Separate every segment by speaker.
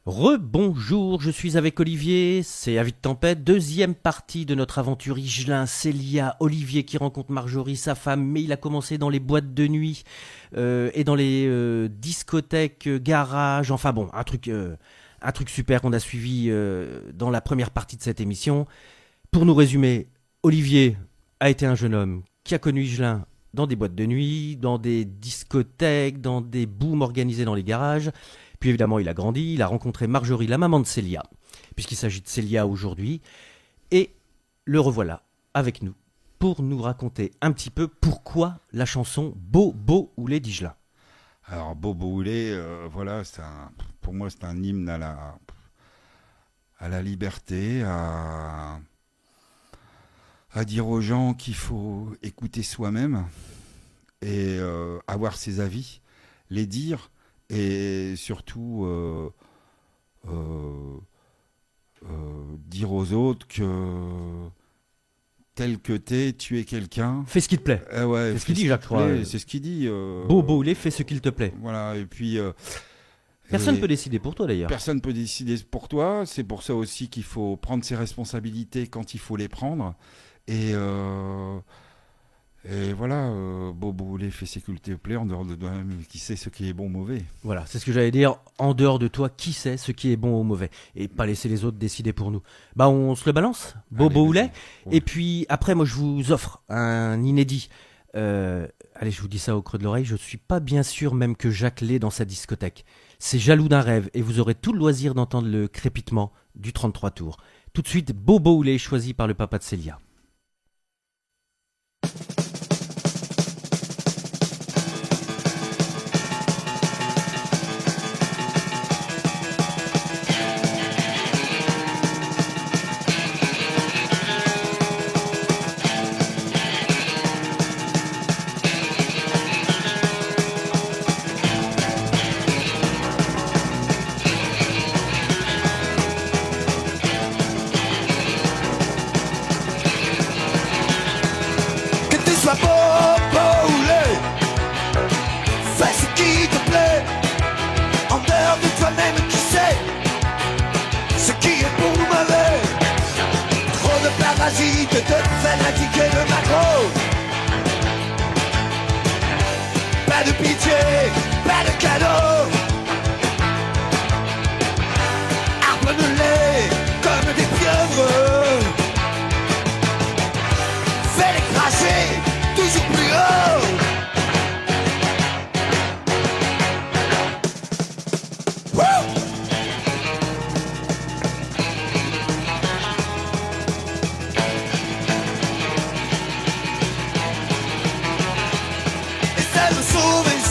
Speaker 1: Rebonjour, je suis avec Olivier, c'est Avis de Tempête, deuxième partie de notre aventure Higelin, Célia, Olivier qui rencontre Marjorie, sa femme, mais il a commencé dans les boîtes de nuit et dans les discothèques, garages, enfin bon, un truc super qu'on a suivi dans la première partie de cette émission. Pour nous résumer, Olivier a été un jeune homme qui a connu Higelin dans des boîtes de nuit, dans des discothèques, dans des booms organisés dans les garages. Puis évidemment, il a grandi, il a rencontré Marjorie, la maman de Célia, puisqu'il s'agit de Célia aujourd'hui. Et le revoilà avec nous pour nous raconter un petit peu pourquoi la chanson Bobo Oulé d'Higelin.
Speaker 2: Alors Bobo Oulé, voilà, pour moi c'est un hymne à la liberté, à dire aux gens qu'il faut écouter soi-même et avoir ses avis, les dire. Et surtout dire aux autres que tel que t'es, tu es quelqu'un.
Speaker 1: Fais ce qui te plaît.
Speaker 2: Ouais,
Speaker 1: c'est ce qu'il dit, Jacques Croix.
Speaker 2: C'est ce qu'il dit.
Speaker 1: Bobo Oulé, fais ce qu'il te plaît.
Speaker 2: Voilà, et puis...
Speaker 1: Personne ne peut décider pour toi d'ailleurs.
Speaker 2: Personne ne peut décider pour toi. C'est pour ça aussi qu'il faut prendre ses responsabilités quand il faut les prendre. Et voilà, Bobo Oulé fait ce qu'il te plaît en dehors de toi-même, qui sait ce qui est bon ou mauvais.
Speaker 1: Voilà, c'est ce que j'allais dire, en dehors de toi, qui sait ce qui est bon ou mauvais. Et pas laisser les autres décider pour nous. Bah on se le balance, Bobo Oulé. Et puis après, moi je vous offre un inédit. Allez, je vous dis ça au creux de l'oreille, je suis pas bien sûr même que Jacques l'ait dans sa discothèque. C'est Jaloux d'un rêve et vous aurez tout le loisir d'entendre le crépitement du 33 tours. Tout de suite, Bobo Oulé choisi par le papa de Célia.
Speaker 3: De fanatique et de macro. Pas de pitié, pas de cadeau. Harponne-les comme des pieuvres. Fais-les cracher toujours plus haut.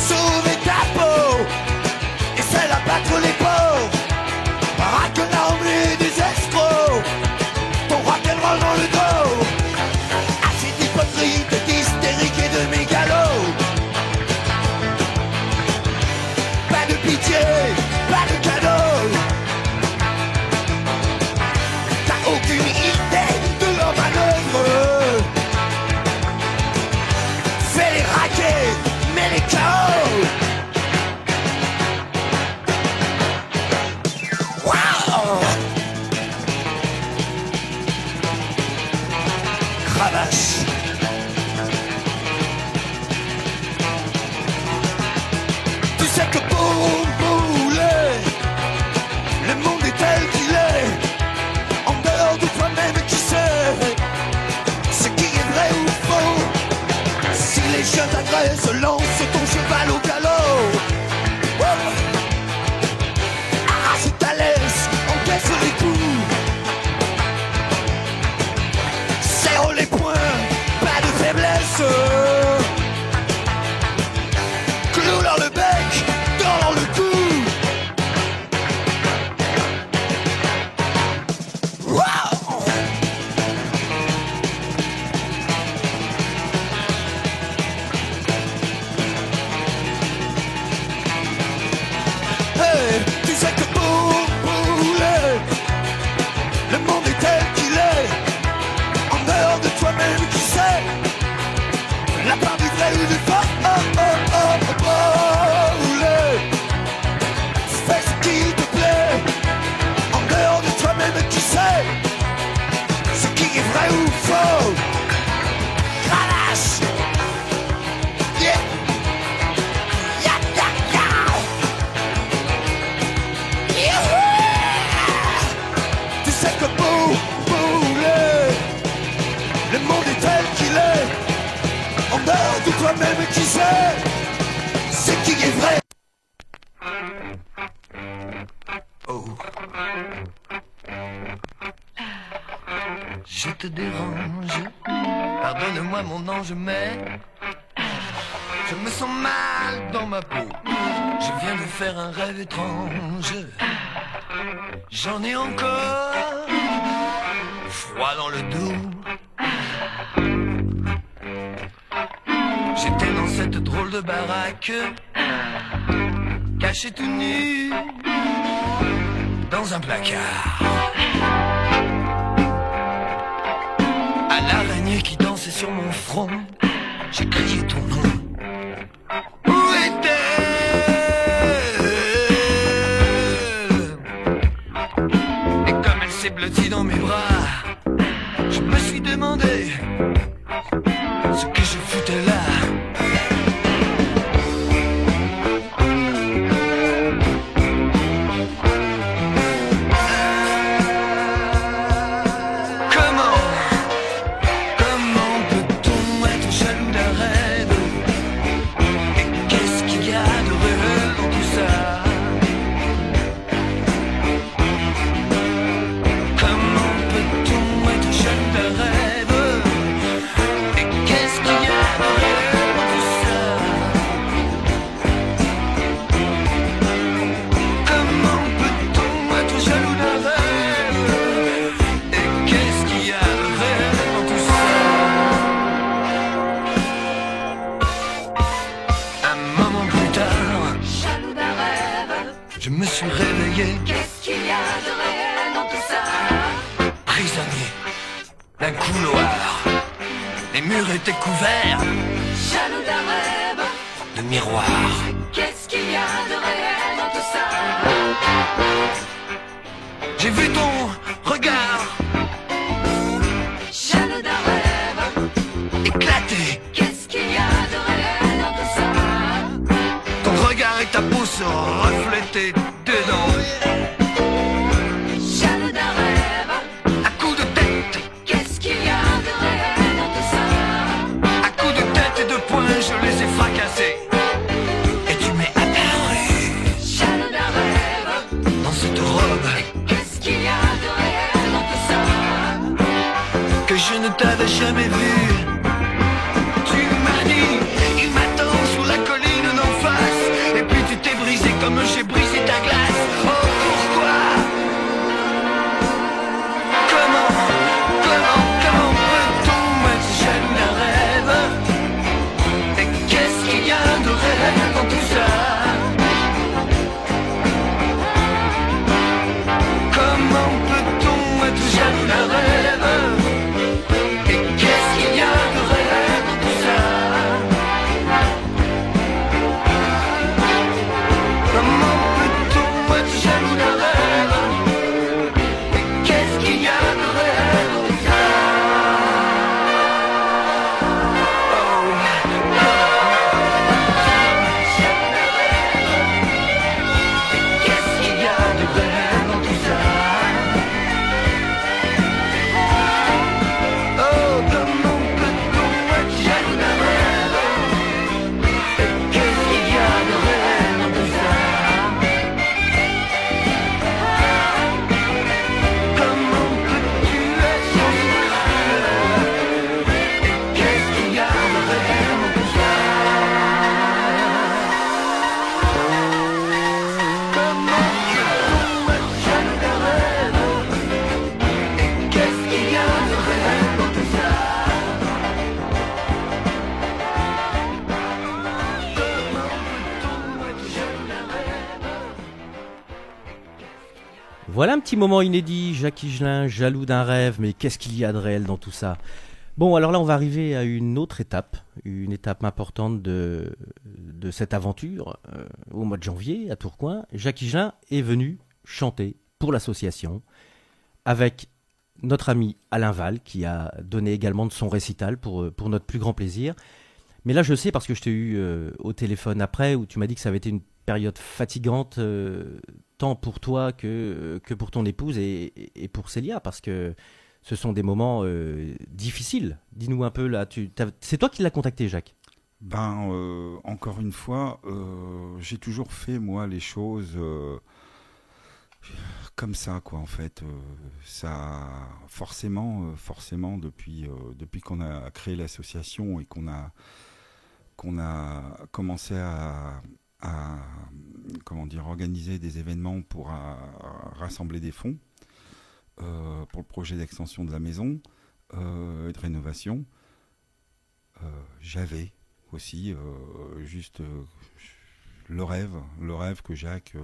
Speaker 3: Sauver ta peau. Essaie d'abattre les pauvres. Raconne des escrocs. Ton rock'n'roll dans le dos. Assez d'hypocrite, d'hystérique et de mégalo. Pas de pitié, pas de cadeau. T'as aucune idée de leur manœuvre. Fais-les raquer, mais les chaos. Wow. Cravache. Tu sais que Bobo Oulé, le monde est tel qu'il est. En dehors de toi-même, qui sait ce qui est vrai ou faux. Si les chiens t'agressent, lance ton cheval au galop. Arrache ta laisse, encaisse les coups. Serre les poings, pas de faiblesse. Clou dans le bec, dans le cou. Tu sais que Bobo Oulé, le monde est tel qu'il est. En dehors de toi-même, qui sait la part du vrai ou du faux. Bobo Oulé, fais ce qu'il te plaît. faux. Cravache. Yeah. Ya, ya, ya. Yeah. Tu sais que bouler, le monde est tel qu'il est. En dehors de toi-même, qui sait ce qui est vrai. Oh. Je te dérange, pardonne-moi mon ange, mais je me sens mal dans ma peau. Je viens de faire un rêve étrange. J'en ai encore froid dans le dos. J'étais dans cette drôle de baraque, caché tout nu dans un placard. À l'araignée qui dansait sur mon front, j'ai crié ton nom. Où est-elle? Et comme elle s'est blottie dans mes bras, je me suis demandé ce que je foutais là. Je me suis réveillé. Qu'est-ce qu'il y a de réel dans tout ça? Prisonnier d'un couloir, les murs étaient couverts, jaloux d'un rêve, de miroirs. Qu'est-ce qu'il y a de réel dans tout ça? J'ai vu ton regard, jaloux d'un rêve, éclaté. Qu'est-ce qu'il y a de réel dans tout ça? Ton regard et ta peau se reflétaient dedans. Jaloux d'un rêve, à coups de tête. Qu'est-ce qu'il y a de réel dans tout ça? À coups de tête et de poing, je les ai fracassés. Et tu m'es apparu, jaloux d'un rêve, dans cette robe. Qu'est-ce qu'il y a de réel dans tout ça? Que je ne t'avais jamais vu. Tu m'as dit, il m'attend sur la colline d'en face. Et puis tu t'es brisé comme j'ai brisé ta glace. Oh, pourquoi? Comment peut-on être jaloux d'un rêve? Et qu'est-ce qu'il y a de réel dans tout ça? Comment peut-on être jaloux d'un rêve? Et qu'est-ce qu'il y a de réel dans tout ça? Comment peut-on être jaloux d'un rêve? Et qu'est-ce qu'il y a de réel dans tout ça? Qu'est-ce qu'il y a de réel dans tout ça? Oh, comment peut-on être jaloux d'un rêve? Et qu'est-ce qu'il y a de réel dans tout ça? Comment peux-tu être jaloux d'un rêve? Et qu'est-ce qu'il y a de réel dans tout ça? Comment peut-on être jaloux d'un rêve? Et qu'est-ce qu'il y a de réel dans tout ça?
Speaker 1: Voilà un petit moment inédit, Jacques Higelin, jaloux d'un rêve, mais qu'est-ce qu'il y a de réel dans tout ça? Bon, alors là, on va arriver à une autre étape, une étape importante de cette aventure. Au mois de janvier, à Tourcoing, Jacques Higelin est venu chanter pour l'association avec notre ami Alain Val, qui a donné également de son récital pour notre plus grand plaisir. Mais là, je sais, parce que je t'ai eu au téléphone après, où tu m'as dit que ça avait été une période fatigante, tant pour toi que pour ton épouse et pour Célia, parce que ce sont des moments difficiles. Dis-nous un peu, là, c'est toi qui l'as contacté, Jacques?
Speaker 2: Encore une fois, j'ai toujours fait, moi, les choses comme ça, quoi, en fait. Ça, forcément, depuis qu'on a créé l'association et qu'on a commencé à organiser des événements pour rassembler des fonds pour le projet d'extension de la maison et de rénovation. J'avais aussi juste le rêve que Jacques,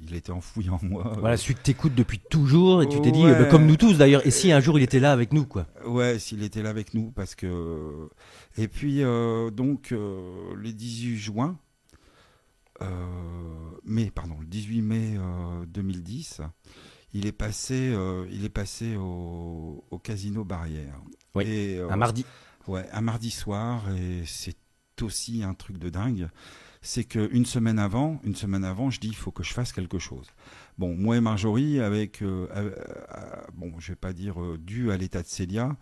Speaker 2: il était enfoui en moi.
Speaker 1: Voilà, celui que t'écoutes depuis toujours, et tu t'es dit, comme nous tous d'ailleurs, et si un jour il était là avec nous, quoi.
Speaker 2: Ouais, s'il était là avec nous, parce que... Et puis, le 18 mai 2010, il est passé au Casino Barrière.
Speaker 1: Oui,
Speaker 2: et,
Speaker 1: un mardi.
Speaker 2: Ouais, un mardi soir, et c'est aussi un truc de dingue. C'est qu'une semaine avant, je dis il faut que je fasse quelque chose. Bon, moi et Marjorie, avec, je vais pas dire dû à l'état de Célia,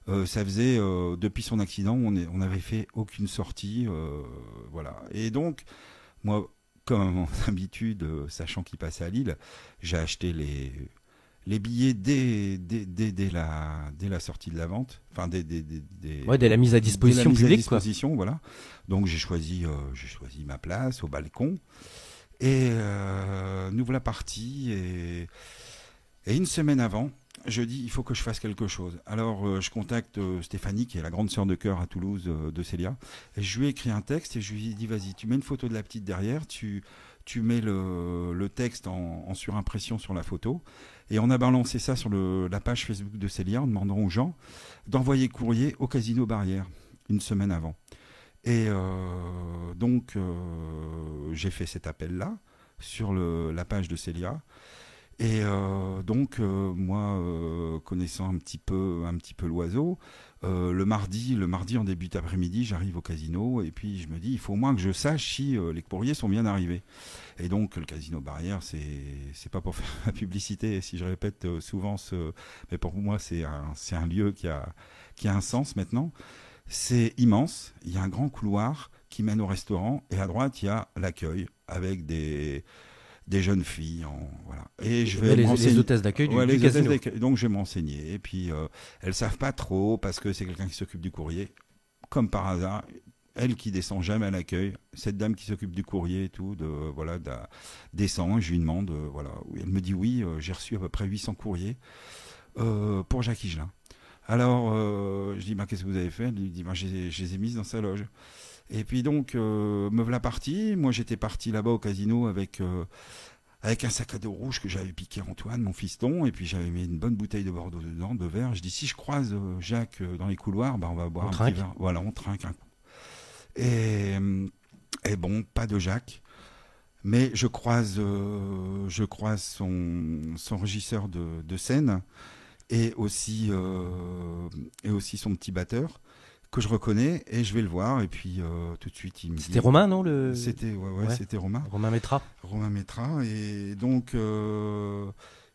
Speaker 2: ça faisait depuis son accident, on n'avait fait aucune sortie, voilà. Et donc, moi, comme à mon habitude, sachant qu'il passait à Lille, j'ai acheté les billets dès la sortie de la vente, enfin dès
Speaker 1: la mise à disposition publique, quoi.
Speaker 2: Voilà. Donc j'ai choisi ma place au balcon et nous voilà partis et une semaine avant, je dis il faut que je fasse quelque chose. Alors je contacte Stéphanie qui est la grande sœur de chœur à Toulouse de Célia et je lui ai écrit un texte et je lui ai dit vas-y, tu mets une photo de la petite derrière, tu mets le texte en surimpression sur la photo. Et on a balancé ça sur la page Facebook de Célia en demandant aux gens d'envoyer courrier au Casino Barrière une semaine avant. Et donc, j'ai fait cet appel-là sur la page de Célia. Et moi, connaissant un petit peu l'oiseau, le mardi en début d'après-midi, j'arrive au casino et puis je me dis, il faut au moins que je sache si les courriers sont bien arrivés. Et donc, le Casino Barrière, c'est pas pour faire la publicité, si je répète souvent mais pour moi, c'est un lieu qui a un sens maintenant. C'est immense, il y a un grand couloir qui mène au restaurant et à droite, il y a l'accueil avec des jeunes filles, voilà. Et je vais
Speaker 1: les hôtesses d'accueil du casino.
Speaker 2: Donc je vais m'enseigner. Et puis elles savent pas trop parce que c'est quelqu'un qui s'occupe du courrier. Comme par hasard, elle qui descend jamais à l'accueil, cette dame qui s'occupe du courrier et tout, descend. Et je lui demande, elle me dit oui, j'ai reçu à peu près 800 courriers pour Jacques Higelin. Alors je dis qu'est-ce que vous avez fait? Elle lui dit je les ai mises dans sa loge. Et puis donc, me voilà parti. Moi, j'étais parti là-bas au casino avec un sac à dos rouge que j'avais piqué à Antoine, mon fiston. Et puis, j'avais mis une bonne bouteille de Bordeaux dedans, de verre. Je dis, si je croise Jacques dans les couloirs, on va boire un petit verre. Voilà, on trinque un coup. Et bon, pas de Jacques. Mais je croise son régisseur de scène et aussi son petit batteur, que je reconnais, et je vais le voir, et puis tout de suite il me dit...
Speaker 1: C'était Romain, non
Speaker 2: C'était Romain.
Speaker 1: Romain Métra.
Speaker 2: Et donc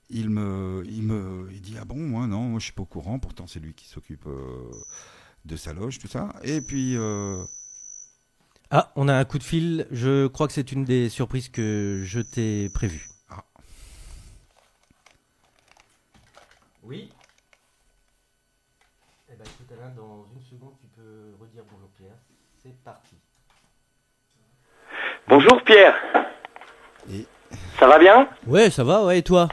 Speaker 2: il dit ah bon, moi je suis pas au courant, pourtant c'est lui qui s'occupe de sa loge, tout ça. Et puis
Speaker 1: Ah, on a un coup de fil, je crois que c'est une des surprises que je t'ai prévues.
Speaker 2: Ah.
Speaker 1: Oui. Eh ben écoute Alain, dans une seconde tu peux redire bonjour Pierre. C'est parti.
Speaker 4: Bonjour Pierre.
Speaker 2: Et...
Speaker 4: Ça va bien?
Speaker 1: Ouais, ça va, ouais, et toi?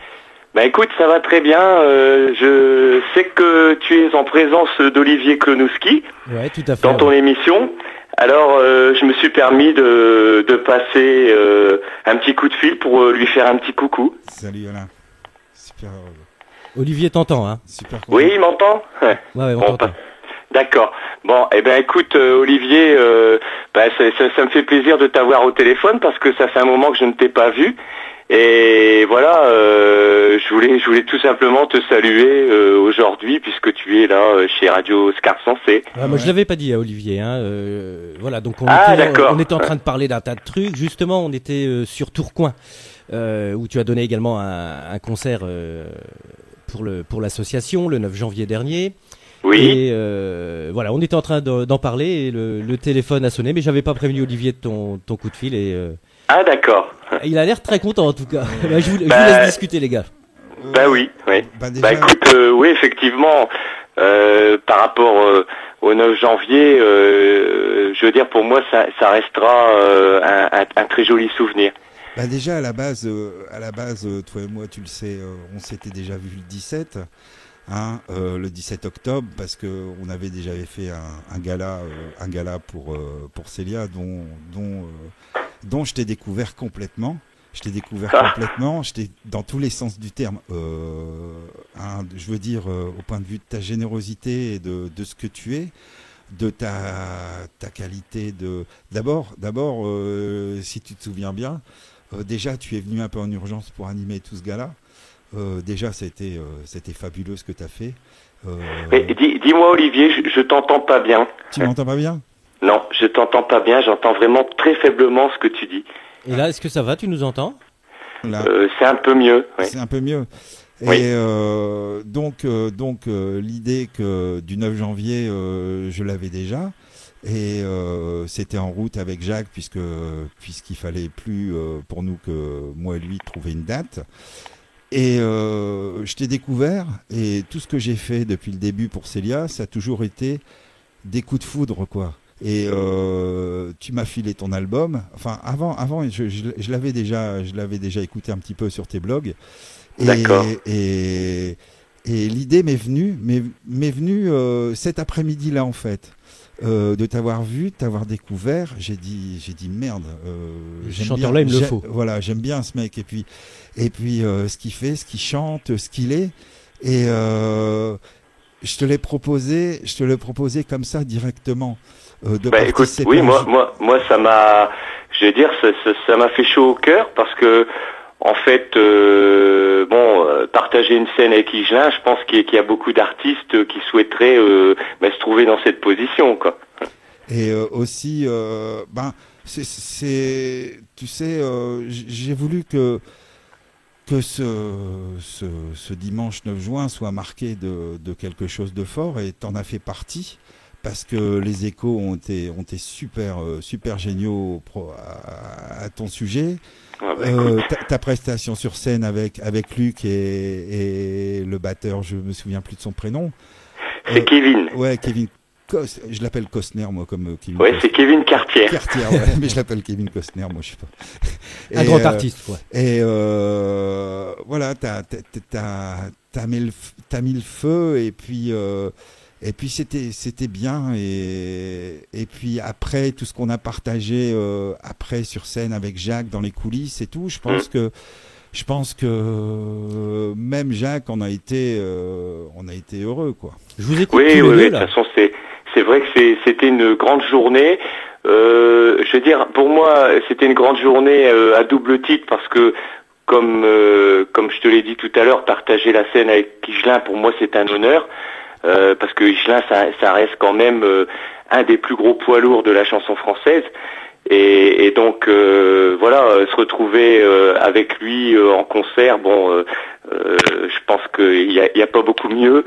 Speaker 4: Bah écoute, ça va très bien. Je sais que tu es en présence d'Olivier Klonowski,
Speaker 1: ouais, tout à fait,
Speaker 4: dans ton émission. Alors je me suis permis de passer un petit coup de fil pour lui faire un petit coucou.
Speaker 2: Salut Alain. Super.
Speaker 1: Olivier t'entend, hein?
Speaker 2: Super cool.
Speaker 4: Oui, il m'entend?
Speaker 1: Ouais, on t'entend.
Speaker 4: D'accord. Bon, écoute, Olivier, ça me fait plaisir de t'avoir au téléphone parce que ça fait un moment que je ne t'ai pas vu. Et voilà, je voulais tout simplement te saluer aujourd'hui puisque tu es là chez Radio Scarpe Sensée.
Speaker 1: Moi je l'avais pas dit à Olivier, hein. Voilà, donc on était en train de parler d'un tas de trucs. Justement, on était sur Tourcoing, où tu as donné également un concert pour l'association le 9 janvier dernier.
Speaker 4: Oui.
Speaker 1: Et voilà, on était en train d'en parler et le téléphone a sonné, mais j'avais pas prévenu Olivier de ton coup de fil et.
Speaker 4: Ah d'accord.
Speaker 1: Il a l'air très content en tout cas. Je vous laisse discuter les gars.
Speaker 4: Bah oui, oui.
Speaker 2: Déjà...
Speaker 4: écoute, oui effectivement, par rapport au 9 janvier, je veux dire pour moi ça restera un très joli souvenir.
Speaker 2: Déjà à la base, toi et moi tu le sais, on s'était déjà vu le 17. Le 17 octobre parce que on avait déjà fait un gala pour Célia dont je t'ai découvert complètement. Complètement, j'étais dans tous les sens du terme. Je veux dire au point de vue de ta générosité et de ce que tu es, de ta qualité de. D'abord, si tu te souviens bien, déjà tu es venu un peu en urgence pour animer tout ce gala. Déjà, c'était fabuleux ce que tu as fait.
Speaker 4: Mais dis-moi, Olivier, je t'entends pas bien.
Speaker 2: Tu m'entends pas bien ?
Speaker 4: Non, je t'entends pas bien. J'entends vraiment très faiblement ce que tu dis.
Speaker 1: Et là, est-ce que ça va ? Tu nous entends ?
Speaker 2: Là,
Speaker 4: c'est un peu mieux. Oui.
Speaker 2: C'est un peu mieux.
Speaker 4: Oui.
Speaker 2: Et donc, l'idée du 9 janvier, je l'avais déjà. Et c'était en route avec Jacques puisqu'il fallait plus pour nous que moi et lui trouver une date. Et je t'ai découvert et tout ce que j'ai fait depuis le début pour Célia, ça a toujours été des coups de foudre, quoi. Et tu m'as filé ton album. Enfin, avant, je l'avais déjà écouté un petit peu sur tes blogs.
Speaker 4: D'accord.
Speaker 2: Et l'idée m'est venue cet après-midi-là en fait. De t'avoir vu, de t'avoir découvert, j'ai dit merde.
Speaker 1: Ce chanteur-là, il me le faut.
Speaker 2: Voilà, j'aime bien ce mec. Et puis ce qu'il fait, ce qu'il chante, ce qu'il est. Et je te l'ai proposé comme ça directement.
Speaker 4: Écoute, oui, moi, ça m'a, je veux dire, ça m'a fait chaud au cœur parce que. En fait, partager une scène avec Higelin, je pense qu'il y a beaucoup d'artistes qui souhaiteraient se trouver dans cette position, quoi.
Speaker 2: Et aussi, tu sais, j'ai voulu que ce dimanche 9 juin soit marqué de quelque chose de fort, et t'en as fait partie. Parce que les échos ont été super géniaux à ton sujet. Ta prestation sur scène avec Luc et le batteur, je me souviens plus de son prénom.
Speaker 4: C'est Kevin.
Speaker 2: Ouais, Kevin. Je l'appelle Costner, moi, comme Kevin.
Speaker 4: Ouais, c'est Kevin Cartier.
Speaker 2: Cartier, ouais, mais je l'appelle Kevin Costner, moi, je sais pas.
Speaker 1: Un grand artiste, quoi.
Speaker 2: Et voilà, t'as mis le feu, et puis c'était bien, et puis après tout ce qu'on a partagé après sur scène avec Jacques dans les coulisses et tout, je pense que même Jacques on a été heureux, quoi.
Speaker 1: Je vous écoute
Speaker 4: tous
Speaker 1: les deux,
Speaker 4: de
Speaker 1: là.
Speaker 4: toute façon c'est vrai que c'était une grande journée. Je veux dire, pour moi c'était une grande journée à double titre parce que comme je te l'ai dit tout à l'heure, partager la scène avec Higelin pour moi c'est un honneur. Parce que Higelin, ça reste quand même un des plus gros poids lourds de la chanson française, et donc voilà, se retrouver avec lui en concert, je pense qu'il y a pas beaucoup mieux.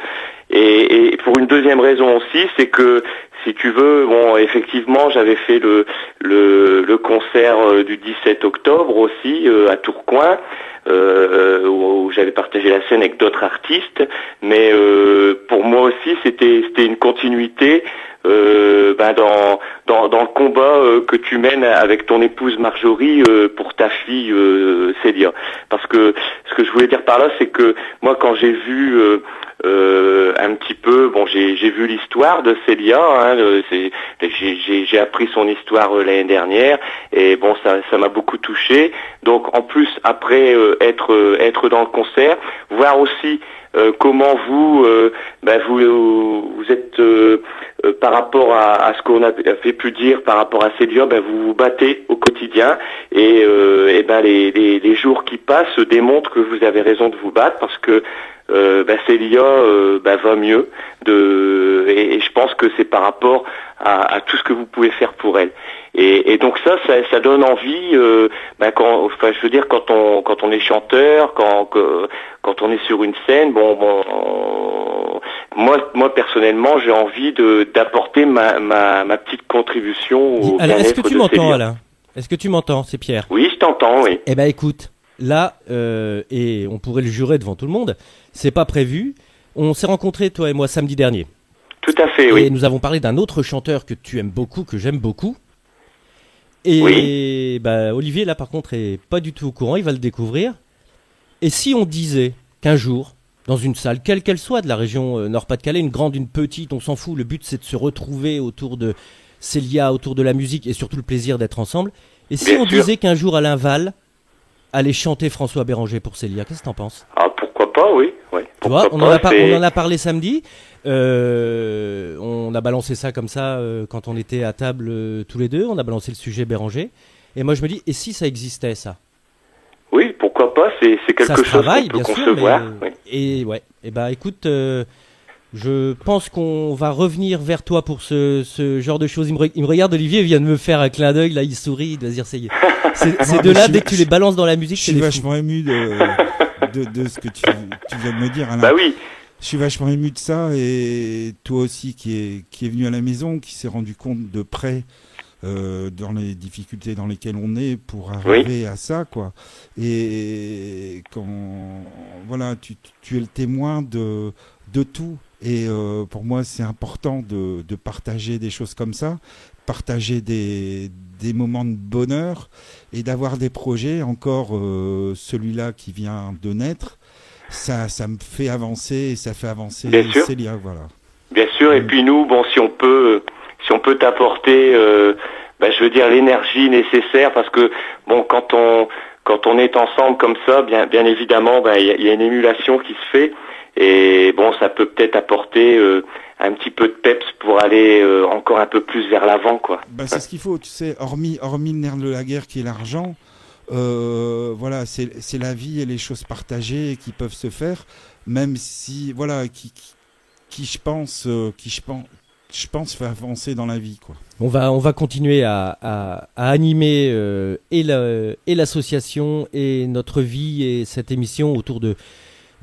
Speaker 4: Et pour une deuxième raison aussi, c'est que si tu veux, effectivement, j'avais fait le concert du 17 octobre aussi à Tourcoing. Où j'avais partagé la scène avec d'autres artistes, mais pour moi aussi c'était une continuité dans le combat que tu mènes avec ton épouse Marjorie pour ta fille Célia. Parce que ce que je voulais dire par là, c'est que moi quand j'ai vu un petit peu, j'ai vu l'histoire de Célia, j'ai appris son histoire l'année dernière, et ça m'a beaucoup touché. Donc en plus après être dans le concert, voir aussi comment vous êtes par rapport à ce qu'on avait pu dire par rapport à Célia, vous vous battez au quotidien et les jours qui passent démontrent que vous avez raison de vous battre parce que Célia va mieux et je pense que c'est par rapport à tout ce que vous pouvez faire pour elle et donc ça donne envie quand on est chanteur quand on est sur une scène moi personnellement j'ai envie d'apporter ma petite contribution au
Speaker 1: Alain,
Speaker 4: bien-être
Speaker 1: est-ce que tu
Speaker 4: de
Speaker 1: m'entends,
Speaker 4: Célia.
Speaker 1: Alain? Est-ce que tu m'entends? C'est Pierre.
Speaker 4: Oui, je t'entends, oui.
Speaker 1: Eh ben écoute, là, et on pourrait le jurer devant tout le monde, c'est pas prévu. On s'est rencontrés, toi et moi, samedi dernier.
Speaker 4: Tout à fait,
Speaker 1: Et
Speaker 4: oui.
Speaker 1: nous avons parlé d'un autre chanteur que tu aimes beaucoup, que j'aime beaucoup. Et
Speaker 4: Oui.
Speaker 1: Olivier, là, par contre, est pas du tout au courant, il va le découvrir. Et si on disait qu'un jour, dans une salle, quelle qu'elle soit, de la région Nord-Pas-de-Calais, une grande, une petite, on s'en fout, le but c'est de se retrouver autour de Célia, autour de la musique et surtout le plaisir d'être ensemble. Et si
Speaker 4: Bien
Speaker 1: on
Speaker 4: sûr.
Speaker 1: disait qu'un jour Alain Val allait chanter François Béranger pour Célia, qu'est-ce que t'en penses?
Speaker 4: Ah, pourquoi pas, oui.
Speaker 1: Tu vois,
Speaker 4: Pourquoi pas,
Speaker 1: on en a parlé samedi. On a balancé ça comme ça quand on était à table tous les deux. On a balancé le sujet Béranger. Et moi je me dis, et si ça existait ça?
Speaker 4: Oui, pourquoi pas, c'est
Speaker 1: Ça
Speaker 4: quelque
Speaker 1: se
Speaker 4: chose
Speaker 1: travaille,
Speaker 4: qu'on peut
Speaker 1: bien sûr.
Speaker 4: concevoir.
Speaker 1: Mais...
Speaker 4: Oui.
Speaker 1: Et ouais. Et écoute, je pense qu'on va revenir vers toi pour ce genre de choses. Il me regarde, Olivier, il vient de me faire un clin d'œil. Là, il sourit, il doit se dire, c'est
Speaker 2: Non,
Speaker 1: de
Speaker 2: mais
Speaker 1: là,
Speaker 2: je
Speaker 1: dès
Speaker 2: suis-
Speaker 1: que tu les balances dans la musique,
Speaker 2: Je
Speaker 1: c'est
Speaker 2: suis
Speaker 1: des fous.
Speaker 2: vachement ému de ce que tu viens de me dire, Alain.
Speaker 4: Bah oui,
Speaker 2: Je suis vachement ému de ça et toi aussi qui est venu à la maison, qui s'est rendu compte de près dans les difficultés dans lesquelles on est pour arriver à ça, quoi. Et quand voilà, tu es le témoin de tout. Et pour moi, c'est important de partager des choses comme ça, partager des moments de bonheur et d'avoir des projets. Encore celui-là qui vient de naître, ça me fait avancer et ça fait avancer
Speaker 4: Bien sûr.
Speaker 2: Célia, voilà.
Speaker 4: bien sûr. Et puis nous, si on peut t'apporter, je veux dire l'énergie nécessaire, parce que quand on est ensemble comme ça, bien évidemment, il y a une émulation qui se fait. Et ça peut-être apporter un petit peu de peps pour aller encore un peu plus vers l'avant, quoi.
Speaker 2: C'est ce qu'il faut, tu sais, hormis le nerf de la guerre qui est l'argent, voilà, c'est la vie et les choses partagées qui peuvent se faire, même si, voilà, qui je pense fait avancer dans la vie, quoi.
Speaker 1: On va continuer à animer et l'association et notre vie et cette émission autour de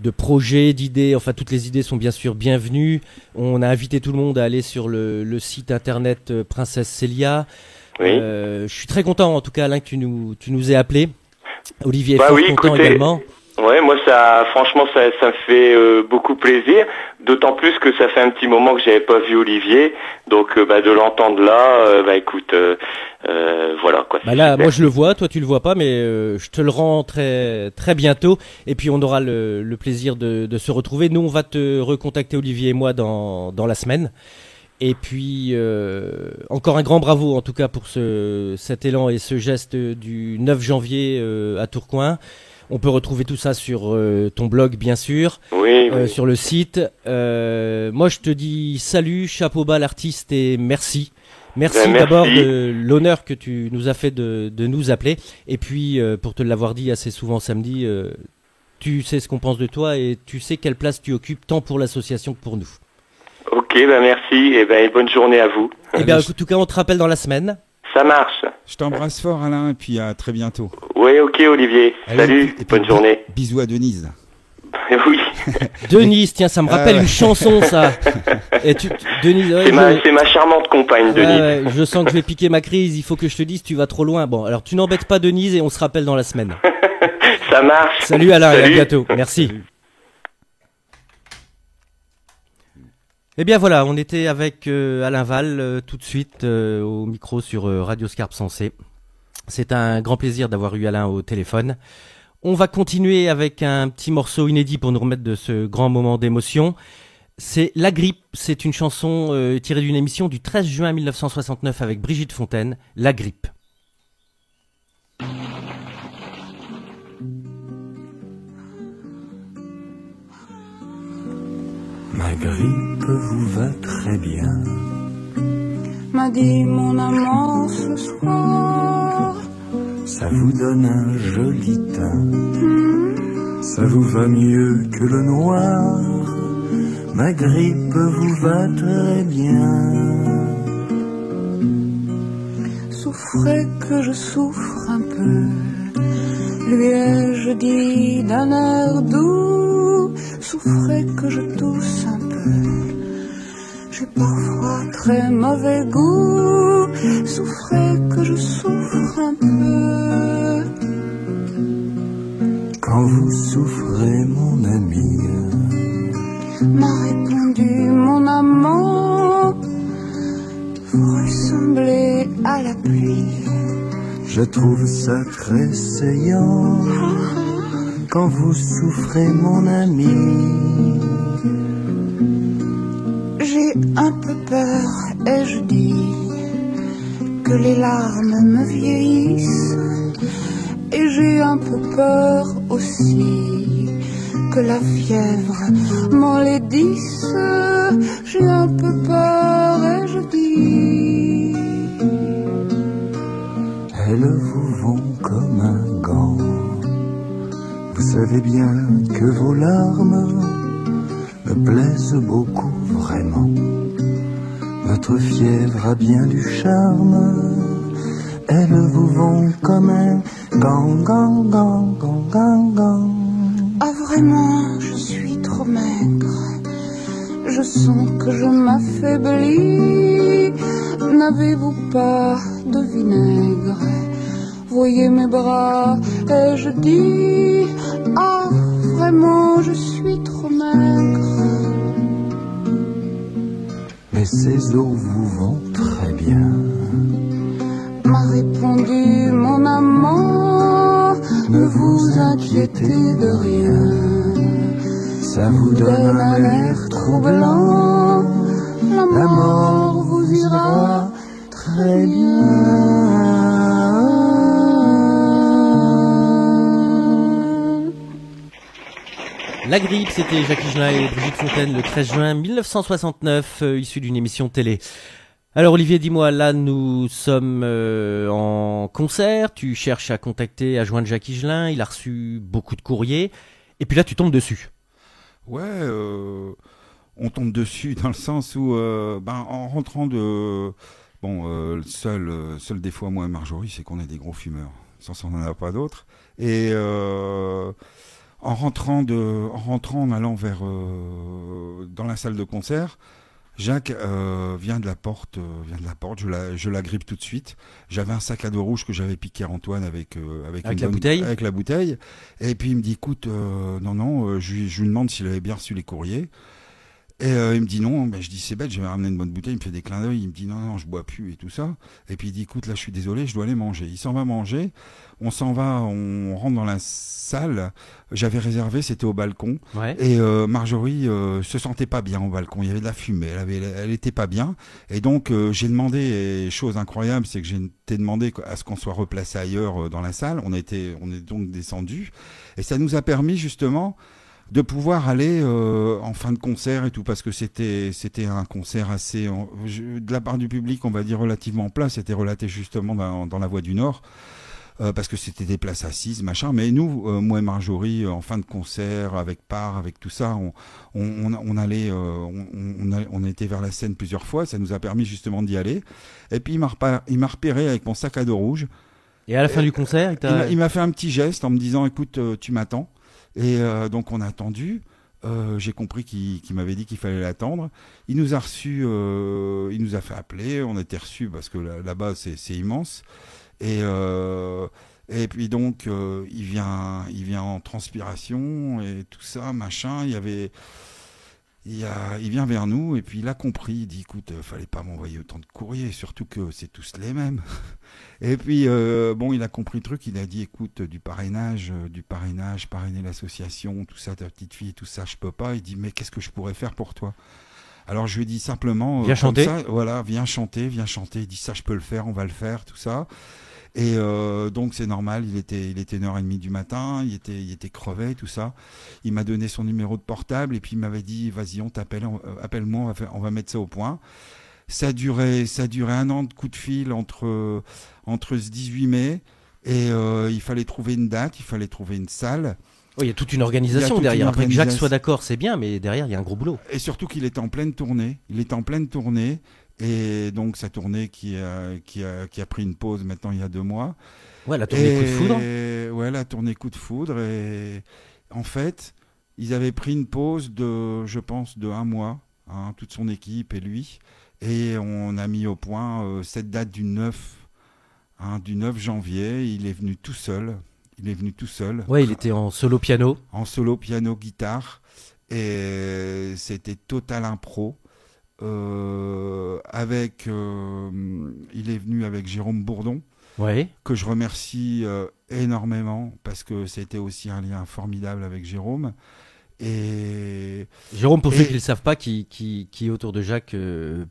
Speaker 1: projets, d'idées. Enfin, toutes les idées sont bien sûr bienvenues. On a invité tout le monde à aller sur le site internet Princesse Célia.
Speaker 4: Oui.
Speaker 1: Je suis très content, en tout cas, Alain, que tu nous aies appelé. Olivier est fort
Speaker 4: Oui,
Speaker 1: content
Speaker 4: écoutez,
Speaker 1: également.
Speaker 4: Ouais, moi franchement ça me fait beaucoup plaisir, d'autant plus que ça fait un petit moment que j'avais pas vu Olivier, donc de l'entendre là, écoute, voilà quoi. c'est
Speaker 1: Là,
Speaker 4: super.
Speaker 1: moi je le vois, toi tu le vois pas, mais je te le rends très très bientôt. Et puis on aura le plaisir de se retrouver. Nous, on va te recontacter, Olivier et moi, dans la semaine. Et puis encore un grand bravo en tout cas pour cet élan et ce geste du 9 janvier à Tourcoing. On peut retrouver tout ça sur ton blog, bien sûr,
Speaker 4: Oui.
Speaker 1: sur le site. Moi, je te dis salut, chapeau bas l'artiste et merci. Merci
Speaker 4: Merci.
Speaker 1: d'abord de l'honneur que tu nous as fait de nous appeler. Et puis, pour te l'avoir dit assez souvent samedi, tu sais ce qu'on pense de toi et tu sais quelle place tu occupes tant pour l'association que pour nous.
Speaker 4: Ok, merci, et bonne journée à vous.
Speaker 1: Eh bien, en tout cas, on te rappelle dans la semaine.
Speaker 4: Ça marche.
Speaker 2: Je t'embrasse fort, Alain, et puis à très bientôt.
Speaker 4: Oui, ok Olivier,
Speaker 2: Allez,
Speaker 4: salut,
Speaker 2: et puis
Speaker 4: bonne journée.
Speaker 2: Bisous à Denise.
Speaker 4: Oui,
Speaker 1: Denise, tiens, ça me rappelle
Speaker 2: ouais.
Speaker 1: une chanson, ça. Et Denise, ouais,
Speaker 4: c'est ma charmante compagne Denise.
Speaker 1: ouais, je sens que je vais piquer ma crise. Il faut que je te dise, tu vas trop loin. Bon, alors tu n'embêtes pas Denise et on se rappelle dans la semaine.
Speaker 4: Ça marche.
Speaker 1: Salut Alain, et à
Speaker 4: Salut.
Speaker 1: bientôt. Merci. Eh bien voilà, on était avec Alain Val tout de suite au micro sur Radio Scarpe Sensée. C'est un grand plaisir d'avoir eu Alain au téléphone. On va continuer avec un petit morceau inédit pour nous remettre de ce grand moment d'émotion. C'est La Grippe, c'est une chanson tirée d'une émission du 13 juin 1969 avec Brigitte Fontaine, La Grippe.
Speaker 5: grippe vous va très bien,
Speaker 6: m'a dit mon amant ce soir.
Speaker 5: Ça vous donne un joli teint, ça vous va mieux que le noir. Ma grippe vous va très bien.
Speaker 6: Souffrez que je souffre un peu, lui ai-je dit d'un air doux. Souffrez que je tousse un peu, j'ai parfois très mauvais goût. Souffrez que je souffre un peu.
Speaker 5: Quand vous souffrez, mon ami,
Speaker 6: m'a répondu mon amant, vous ressemblez à la pluie.
Speaker 5: je trouve ça très saillant. Quand vous souffrez, mon ami,
Speaker 6: j'ai un peu peur et je dis que les larmes me vieillissent. Et j'ai un peu peur aussi que la fièvre m'enlaidisse. J'ai un peu peur et je dis
Speaker 5: elles vous vont comme un gant. Vous savez bien que vos larmes me plaisent beaucoup vraiment. Votre fièvre a bien du charme. Elles vous vont comme un gant, gant, gant, gant, gant, gant.
Speaker 6: ah vraiment je suis trop maigre. Je sens que je m'affaiblis. N'avez-vous pas de vinaigre? Voyez mes bras et je dis ah vraiment je suis trop maigre.
Speaker 5: Mais ces eaux vous vont très bien,
Speaker 6: m'a répondu mon amant. Ne vous inquiétez de rien,
Speaker 5: ça vous donne un air troublant.
Speaker 6: La mort vous ira
Speaker 5: très bien.
Speaker 1: La grippe, c'était Jacques Higelin et Brigitte Fontaine le 13 juin 1969, issu d'une émission télé. Alors Olivier, dis-moi, là nous sommes en concert, tu cherches à contacter, à joindre Jacques Higelin, il a reçu beaucoup de courriers, et puis là tu tombes dessus.
Speaker 2: Ouais, on tombe dessus dans le sens où, en rentrant de... Bon, seul défaut à moi et Marjorie, c'est qu'on est des gros fumeurs. Sans ça, on n'en a pas d'autres. Et en rentrant, en allant vers dans la salle de concert, Jacques vient de la porte, je la grippe tout de suite. J'avais un sac à dos rouge que j'avais piqué à Antoine avec la bouteille. Et puis il me dit, écoute, je lui demande s'il avait bien reçu les courriers. Et il me dit non, je dis c'est bête, j'avais ramené une bonne bouteille, il me fait des clins d'œil, il me dit non, je bois plus et tout ça. Et puis il dit écoute, là je suis désolé, je dois aller manger. Il s'en va manger, on rentre dans la salle, j'avais réservé, c'était au balcon.
Speaker 1: Ouais.
Speaker 2: Et Marjorie se sentait pas bien au balcon, il y avait de la fumée, elle était pas bien. Et donc j'ai demandé, et chose incroyable, c'est que j'ai été demandé à ce qu'on soit replacé ailleurs dans la salle. On est donc descendu, et ça nous a permis justement de pouvoir aller en fin de concert et tout, parce que c'était un concert assez de la part du public, on va dire relativement plat. C'était relaté justement dans la Voix du Nord, parce que c'était des places assises, machin. Mais nous, moi et Marjorie, en fin de concert, avec tout ça, on allait, on était vers la scène plusieurs fois. Ça nous a permis justement d'y aller. Et puis il m'a repéré avec mon sac à dos rouge.
Speaker 1: Et à la fin du concert,
Speaker 2: il m'a fait un petit geste en me disant écoute, tu m'attends. Et donc on a attendu. J'ai compris qu'il m'avait dit qu'il fallait l'attendre. Il nous a reçus, il nous a fait appeler. On était reçus parce que là-bas c'est immense. Et puis donc il vient en transpiration et tout ça, machin. Il vient vers nous et puis il a compris. Il dit écoute, fallait pas m'envoyer autant de courriers, surtout que c'est tous les mêmes. Et puis il a compris le truc. Il a dit écoute, du parrainage, parrainer l'association, tout ça, ta petite fille, tout ça, je peux pas. Il dit mais qu'est-ce que je pourrais faire pour toi? Alors je lui ai dit simplement
Speaker 1: viens chanter.
Speaker 2: Ça, voilà, viens chanter. Il dit ça, je peux le faire, on va le faire, tout ça. Et donc c'est normal, il était 1h30 du matin, il était crevé, tout ça. Il m'a donné son numéro de portable et puis il m'avait dit vas-y, on t'appelle, appelle-moi, on va mettre ça au point. Ça a duré 1 an de coup de fil entre ce 18 mai et il fallait trouver une date, il fallait trouver une salle.
Speaker 1: Oui, il y a toute une organisation derrière. Après que Jacques
Speaker 2: organisation.
Speaker 1: soit d'accord, c'est bien, mais derrière, il y a un gros boulot.
Speaker 2: Et surtout qu'il était en pleine tournée. Et donc sa tournée qui a pris une pause maintenant il y a 2 mois.
Speaker 1: Ouais, la tournée Coup de Foudre.
Speaker 2: Ouais, la tournée Coup de Foudre. Et en fait, ils avaient pris une pause je pense, de 1 mois, hein, toute son équipe et lui. Et on a mis au point cette date du 9 janvier. Il est venu tout seul.
Speaker 1: Ouais, il était en solo piano.
Speaker 2: En solo piano guitare. Et c'était total impro. Il est venu avec Jérôme Bourdon,
Speaker 1: Ouais.
Speaker 2: que je remercie énormément parce que c'était aussi un lien formidable avec Jérôme. Et
Speaker 1: Jérôme, pour ceux qui ne le savent pas, qui autour de Jacques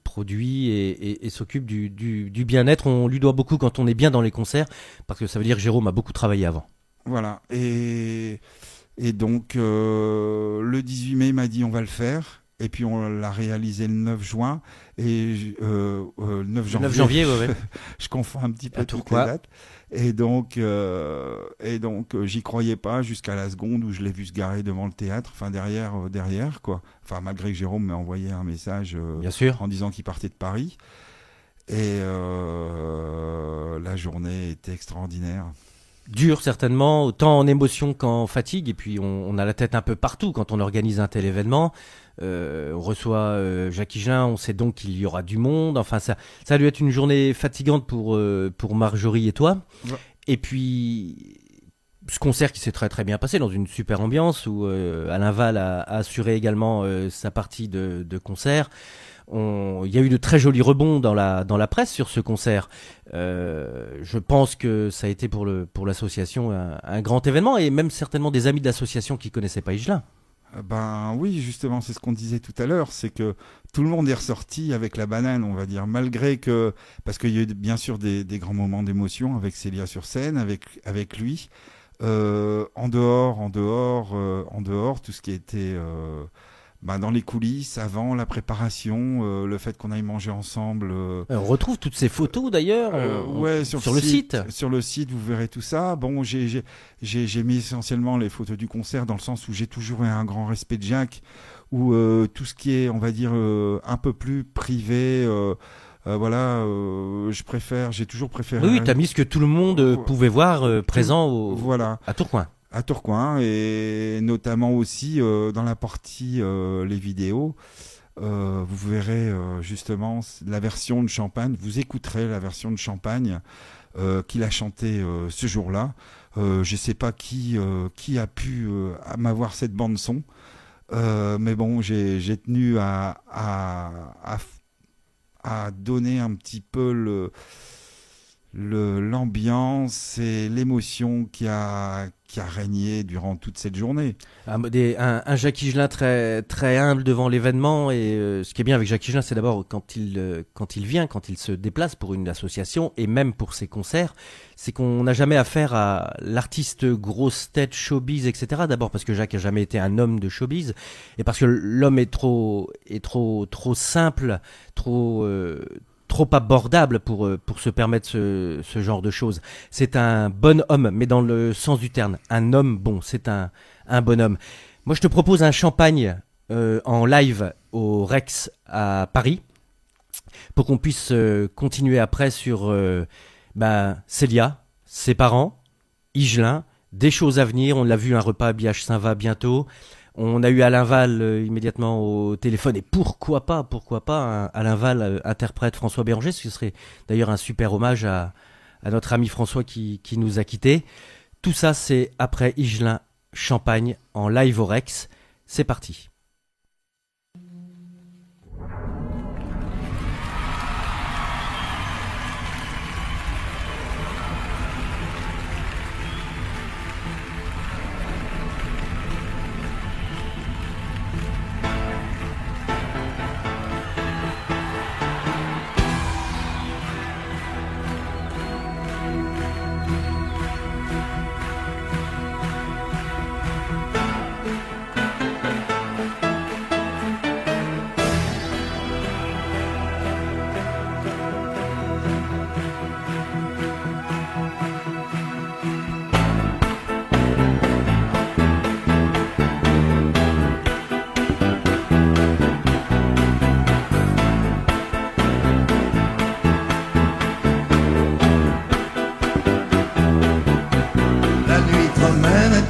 Speaker 1: produit et s'occupe du bien-être. On lui doit beaucoup quand on est bien dans les concerts, parce que ça veut dire que Jérôme a beaucoup travaillé avant.
Speaker 2: voilà. Et donc le 18 mai, il m'a dit on va le faire. Et puis on l'a réalisé le 9 juin et le 9 janvier.
Speaker 1: 9 janvier, ouais.
Speaker 2: Je confonds un petit peu
Speaker 1: À
Speaker 2: toutes
Speaker 1: Tourcoing.
Speaker 2: les dates. Et donc j'y croyais pas jusqu'à la seconde où je l'ai vu se garer devant le théâtre, enfin derrière quoi. Enfin malgré que Jérôme m'ait envoyé un message
Speaker 1: Bien sûr.
Speaker 2: en disant qu'il partait de Paris. Et la journée était extraordinaire.
Speaker 1: Dur certainement, autant en émotion qu'en fatigue. Et puis on a la tête un peu partout quand on organise un tel événement. On reçoit Jacques Higelin, on sait donc qu'il y aura du monde. Enfin, ça a dû être une journée fatigante pour Marjorie et toi.
Speaker 2: Ouais.
Speaker 1: Et puis, ce concert qui s'est très très bien passé dans une super ambiance où Alain Val a assuré également sa partie de concert. Il y a eu de très jolis rebonds dans la presse sur ce concert. Je pense que ça a été pour l'association un grand événement et même certainement des amis de l'association qui connaissaient pas Higelin.
Speaker 2: Ben oui, justement, c'est ce qu'on disait tout à l'heure, c'est que tout le monde est ressorti avec la banane, on va dire, malgré que, parce qu'il y a eu bien sûr des grands moments d'émotion avec Célia sur scène, avec lui, en dehors, tout ce qui était dans les coulisses, avant la préparation, le fait qu'on aille manger ensemble.
Speaker 1: On retrouve toutes ces photos d'ailleurs
Speaker 2: Ouais,
Speaker 1: sur le site.
Speaker 2: Sur le site, vous verrez tout ça. Bon, j'ai mis essentiellement les photos du concert dans le sens où j'ai toujours eu un grand respect de Jacques, où tout ce qui est, on va dire, un peu plus privé, j'ai toujours préféré.
Speaker 1: Oui, tu as mis ce que tout le monde pouvait voir présent
Speaker 2: voilà.
Speaker 1: à Tourcoing.
Speaker 2: À Tourcoing et notamment aussi dans la partie les vidéos. Vous verrez justement la version de Champagne, vous écouterez la version de Champagne qu'il a chantée ce jour-là. Je sais pas qui a pu m'avoir cette bande son, mais bon, j'ai tenu à donner un petit peu l'ambiance et l'émotion qui a régné durant toute cette journée.
Speaker 1: Un Jacques Higelin très, très humble devant l'événement et ce qui est bien avec Jacques Higelin, c'est d'abord quand il vient, quand il se déplace pour une association et même pour ses concerts, c'est qu'on n'a jamais affaire à l'artiste grosse tête, showbiz, etc. D'abord parce que Jacques a jamais été un homme de showbiz et parce que l'homme est trop simple, trop abordable pour se permettre ce genre de choses. C'est un bon homme, mais dans le sens du terme. Un homme bon, c'est un bonhomme. Moi, je te propose un champagne en live au Rex à Paris pour qu'on puisse continuer après sur Célia, ses parents, Higelin, des choses à venir. On l'a vu, un repas habillage Saint-Va bientôt. On a eu Alain Val immédiatement au téléphone et pourquoi pas Alain Val interprète François Béranger, ce serait d'ailleurs un super hommage à notre ami François qui nous a quittés. Tout ça c'est après Higelin Champagne en live au Rex. C'est parti.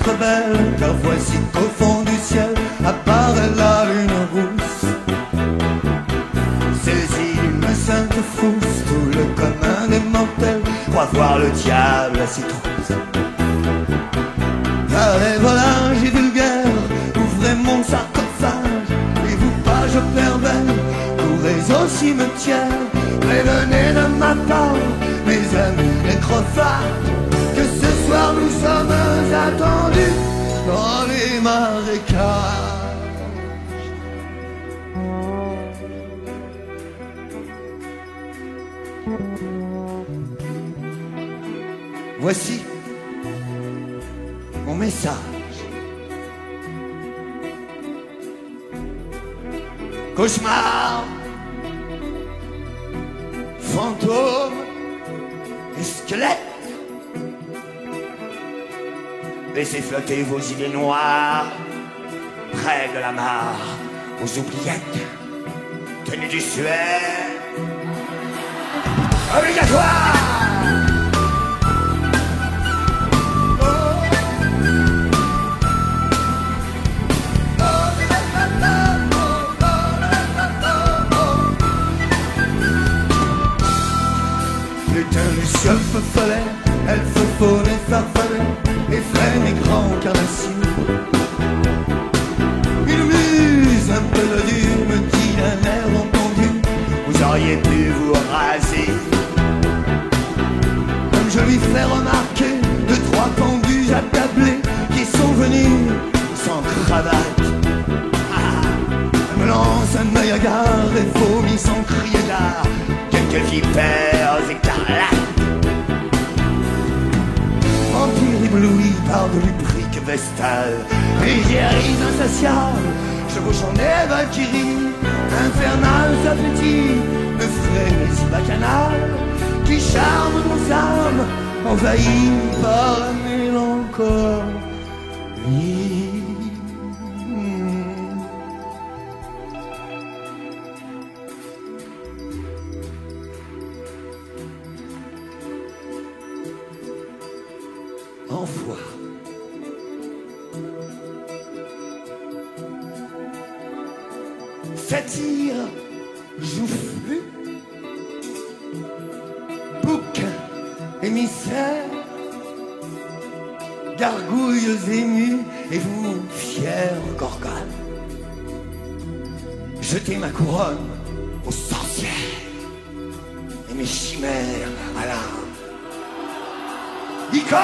Speaker 3: être belle, car voici qu'au fond du ciel apparaît la lune rousse. Saisie d'une sainte frousse, tout le commun des mortels croit voir le diable à ses trousses. Allez, volage et vulgaire, ouvrez mon sarcophage, et vous, pages pervers, courez au cimetière. Prévenez de ma part, mes amis nécrophages, que ce soir nous sommes attendus dans les marécages. Voici mon message. Cauchemar, fantômes et squelettes, laissez flotter vos idées noires près de la mare aux oubliettes. Tenez du suaire obligatoire. Luciole feu follet, elfe faune et farfadet, effraie mes grands carnassiers. Une muse un peu dure me dit d'un air entendu, vous auriez pu vous raser. Comme je lui fais remarquer deux, trois pendus attablés qui sont venus sans cravate. Elle me lance un œil hagard et vomit sans crier gare quelques vipères écarlates. Empire ébloui par de lubrique vestale, égérie insatiable, chevauchant des valkyries, infernal appétit, de frénésie bacchanale, qui charme nos âmes, envahies par la mélancolie. Envoie. Satire, joufflu, bouquin, émissaire, gargouilles émues et vous, fiers gorgones, jetez ma couronne aux sorcières et mes chimères à l'âme. Icône!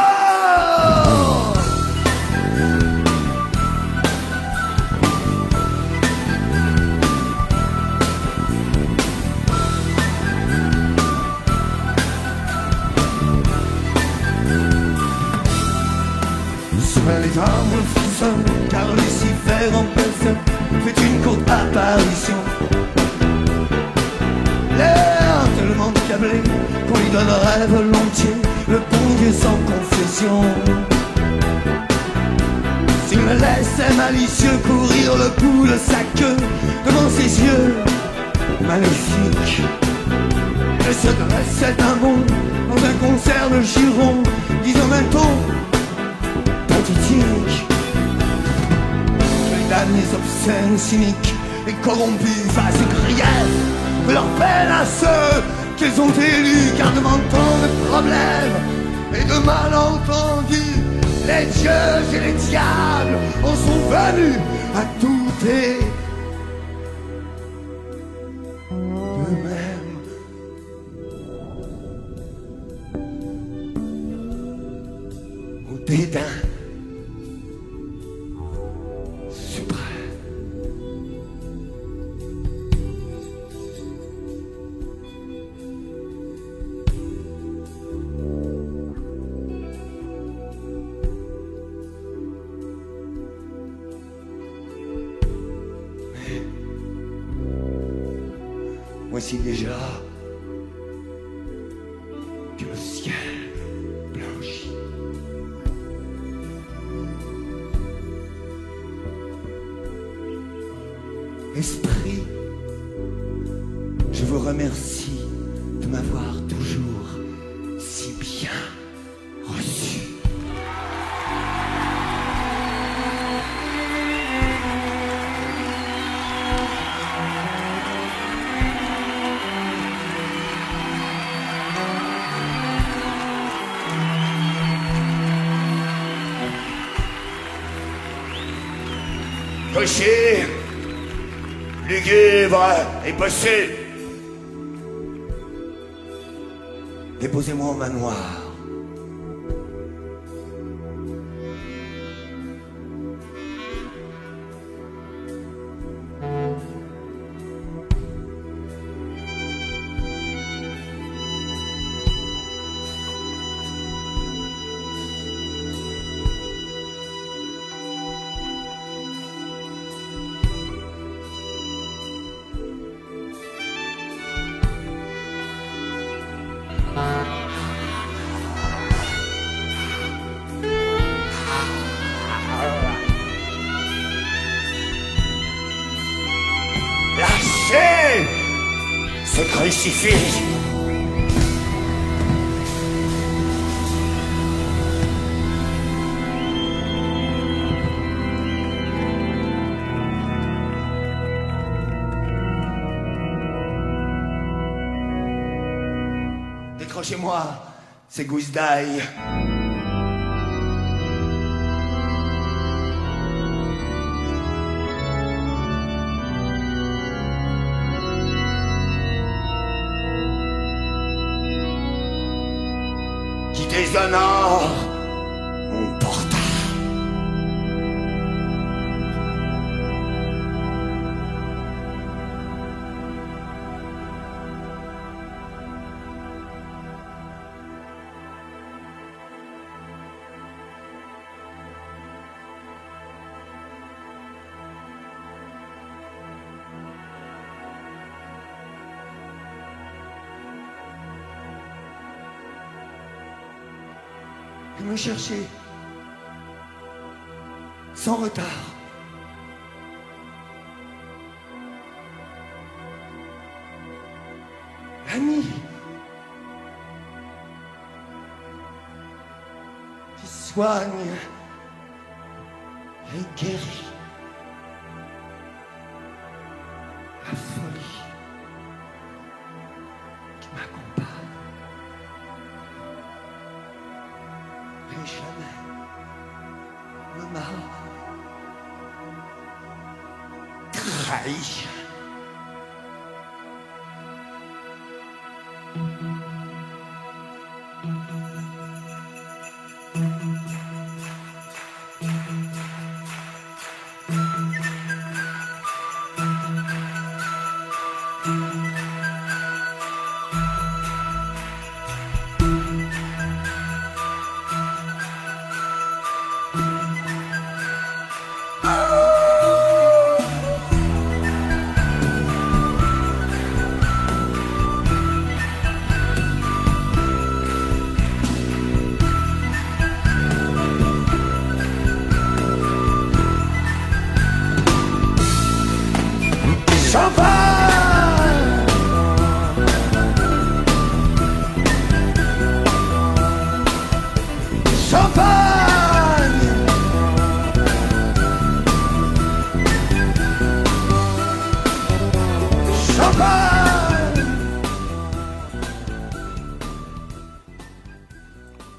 Speaker 3: Sous les arbres frissonnent, car Lucifer en personne fait une courte apparition. L'air tellement câblé qu'on lui donnerait volontiers le bon Dieu sans confession. S'il me laissait malicieux courir le pouls de sa queue devant ses yeux maléfiques, je se dressait un mot dans un concert de jurons, disant d'un ton pathétique. Les damnés obscènes, cyniques et corrompus fassent griefs de leur peine à ceux qu'ils ont élus, car devant tant de problèmes et de malentendus, les dieux et les diables en sont venus à douter d'eux-mêmes. Au dédain suprême. Voici déjà que le ciel blanchit. Esprit, je vous remercie de m'avoir toujours si bien reçu. cocher, lugubre et bossé. Déposez-moi au manoir. Lâchez ce crucifix. Décrochez-moi ces gousses d'ail. Qui déshonore mon portail. Me chercher sans retard. Ami qui soigne et guérit la folie qui m'accompagne. Et jamais ne m'a trahi.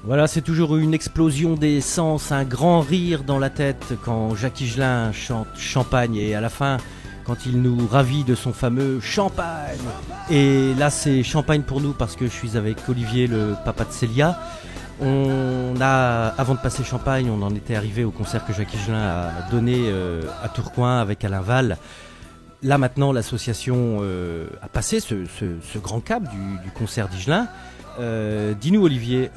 Speaker 1: Voilà, c'est toujours une explosion des sens, un grand rire dans la tête quand Jacques Higelin chante Champagne et à la fin, quand il nous ravit de son fameux Champagne. Et là, c'est Champagne pour nous parce que je suis avec Olivier, le papa de Célia. Avant de passer Champagne, on en était arrivé au concert que Jacques Higelin a donné à Tourcoing avec Alain Val. Là maintenant, l'association a passé ce grand cap du concert d'Higelin. Dis-nous Olivier,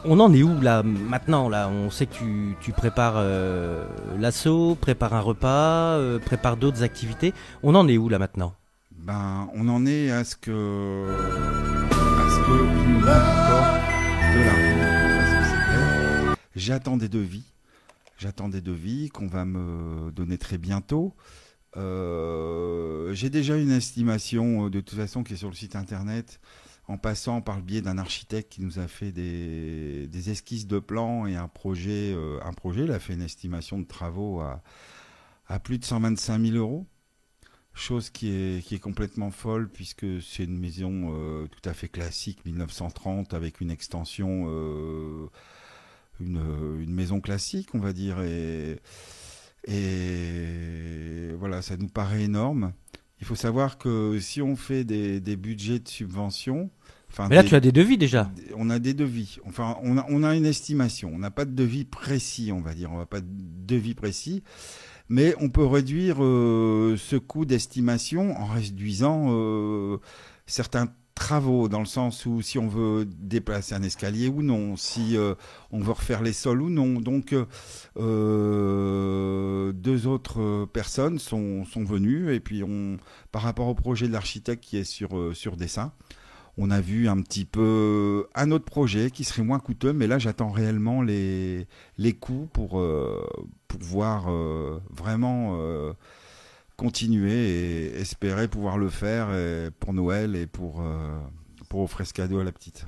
Speaker 1: on en est où là maintenant là? On sait que tu prépares l'assaut, prépares un repas, prépares d'autres activités. On en est où là maintenant?
Speaker 2: Ben, on en est à ce que il nous manque encore de l'argent. Ça, c'est clair. J'attends des devis qu'on va me donner très bientôt. J'ai déjà une estimation de toute façon qui est sur le site internet, en passant par le biais d'un architecte qui nous a fait des esquisses de plans et un projet. Il a fait une estimation de travaux à plus de 125 000 euros. Chose qui est complètement folle puisque c'est une maison tout à fait classique, 1930, avec une extension, une maison classique, on va dire. Et voilà, ça nous paraît énorme. Il faut savoir que si on fait des budgets de subvention...
Speaker 1: Mais là, tu as des devis déjà.
Speaker 2: On a des devis. Enfin, on a une estimation. On n'a pas de devis précis, on va dire. On n'a pas de devis précis. Mais on peut réduire ce coût d'estimation en réduisant certains travaux, dans le sens où si on veut déplacer un escalier ou non, si on veut refaire les sols ou non. Donc, deux autres personnes sont venues. Et puis, par rapport au projet de l'architecte qui est sur dessin, on a vu un petit peu un autre projet qui serait moins coûteux, mais là j'attends réellement les coûts pour pouvoir vraiment continuer et espérer pouvoir le faire pour Noël et pour offrir ce cadeau à la petite.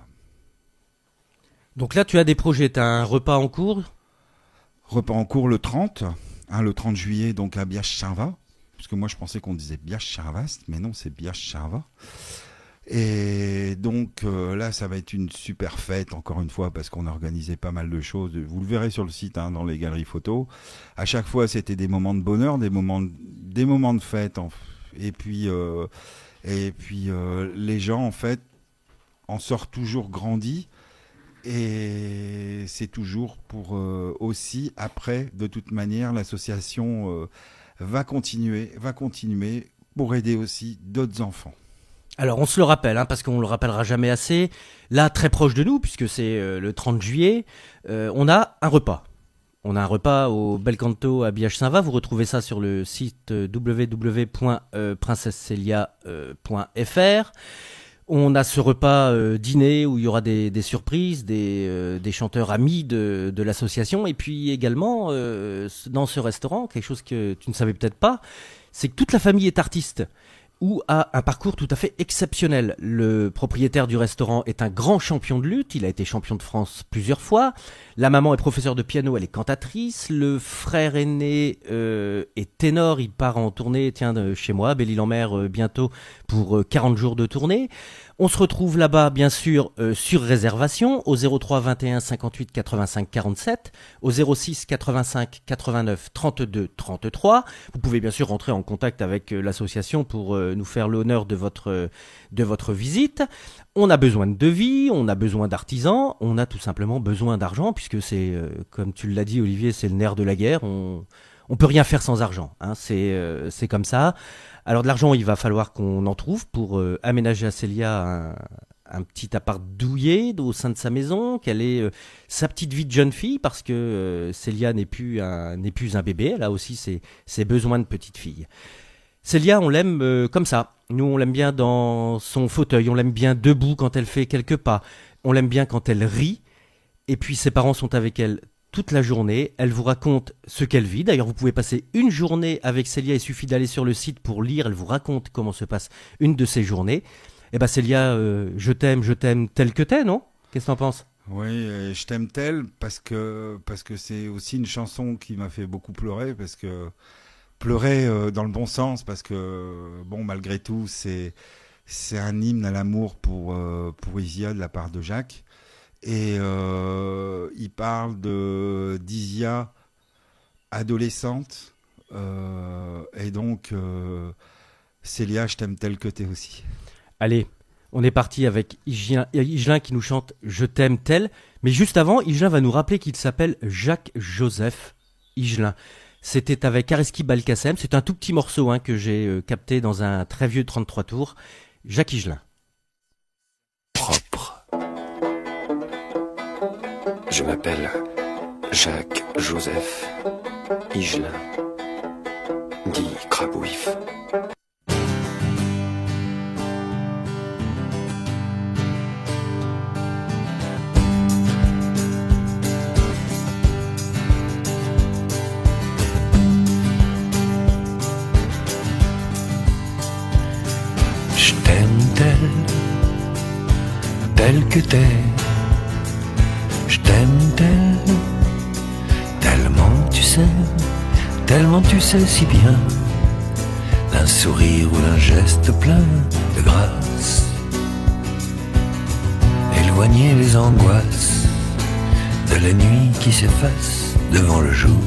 Speaker 1: Donc là tu as des projets, tu as un repas en cours ?
Speaker 2: Repas en cours le 30 juillet, donc à Biache-Charva, parce que moi je pensais qu'on disait Biache-Charvast, mais non, c'est Biache-Charva. Et donc là, ça va être une super fête, encore une fois, parce qu'on a organisé pas mal de choses. Vous le verrez sur le site, dans les galeries photos. À chaque fois, c'était des moments de bonheur, des moments de fête. Et puis les gens, en fait, en sortent toujours grandis. Et c'est toujours pour aussi, après, de toute manière, l'association va continuer pour aider aussi d'autres enfants.
Speaker 1: Alors on se le rappelle, parce qu'on le rappellera jamais assez, là très proche de nous, puisque c'est le 30 juillet, on a un repas. On a un repas au Bel Canto à Biache-Saint-Va, vous retrouvez ça sur le site www.princessecelia.fr. On a ce repas dîner où il y aura des surprises, des chanteurs amis de l'association, et puis également dans ce restaurant, quelque chose que tu ne savais peut-être pas, c'est que toute la famille est artiste, ou a un parcours tout à fait exceptionnel. Le propriétaire du restaurant est un grand champion de lutte, il a été champion de France plusieurs fois. La maman est professeure de piano, elle est cantatrice. Le frère aîné est ténor, il part en tournée, chez moi, Belle-Île-en-Mer, bientôt pour 40 jours de tournée. On se retrouve là-bas, bien sûr, sur réservation, au 03 21 58 85 47, au 06 85 89 32 33. Vous pouvez bien sûr rentrer en contact avec l'association pour nous faire l'honneur de votre visite. On a besoin de devis, on a besoin d'artisans, on a tout simplement besoin d'argent, puisque c'est, comme tu l'as dit Olivier, c'est le nerf de la guerre. On peut rien faire sans argent, c'est comme ça. Alors de l'argent, il va falloir qu'on en trouve pour aménager à Célia un petit appart douillet au sein de sa maison, qu'elle ait sa petite vie de jeune fille, parce que Célia n'est plus un bébé, elle a aussi ses besoins de petite fille. Célia, on l'aime comme ça. Nous, on l'aime bien dans son fauteuil, on l'aime bien debout quand elle fait quelques pas, on l'aime bien quand elle rit, et puis ses parents sont avec elle toute la journée, elle vous raconte ce qu'elle vit. D'ailleurs, vous pouvez passer une journée avec Célia, il suffit d'aller sur le site pour lire, elle vous raconte comment se passe une de ces journées. Eh ben Célia, je t'aime tel que t'es, non ? Qu'est-ce que t'en penses ?
Speaker 2: Oui, je t'aime tel parce que c'est aussi une chanson qui m'a fait beaucoup pleurer, parce que pleurer dans le bon sens, parce que bon, malgré tout, c'est un hymne à l'amour pour Isia de la part de Jacques. Et il parle d'Isia adolescente, et donc Célia, je t'aime tel que t'es aussi.
Speaker 1: Allez, on est parti avec Higelin qui nous chante Je t'aime tel, mais juste avant, Higelin va nous rappeler qu'il s'appelle Jacques-Joseph Higelin. C'était avec Areski Balkacem, c'est un tout petit morceau que j'ai capté dans un très vieux 33 tours. Jacques Higelin.
Speaker 7: Propre. Je m'appelle Jacques-Joseph Higelin, dit Crabouif.
Speaker 5: Je t'aime tel que t'es. Je t'aime tellement tu sais si bien, d'un sourire ou d'un geste plein de grâce, éloigner les angoisses de la nuit qui s'efface devant le jour.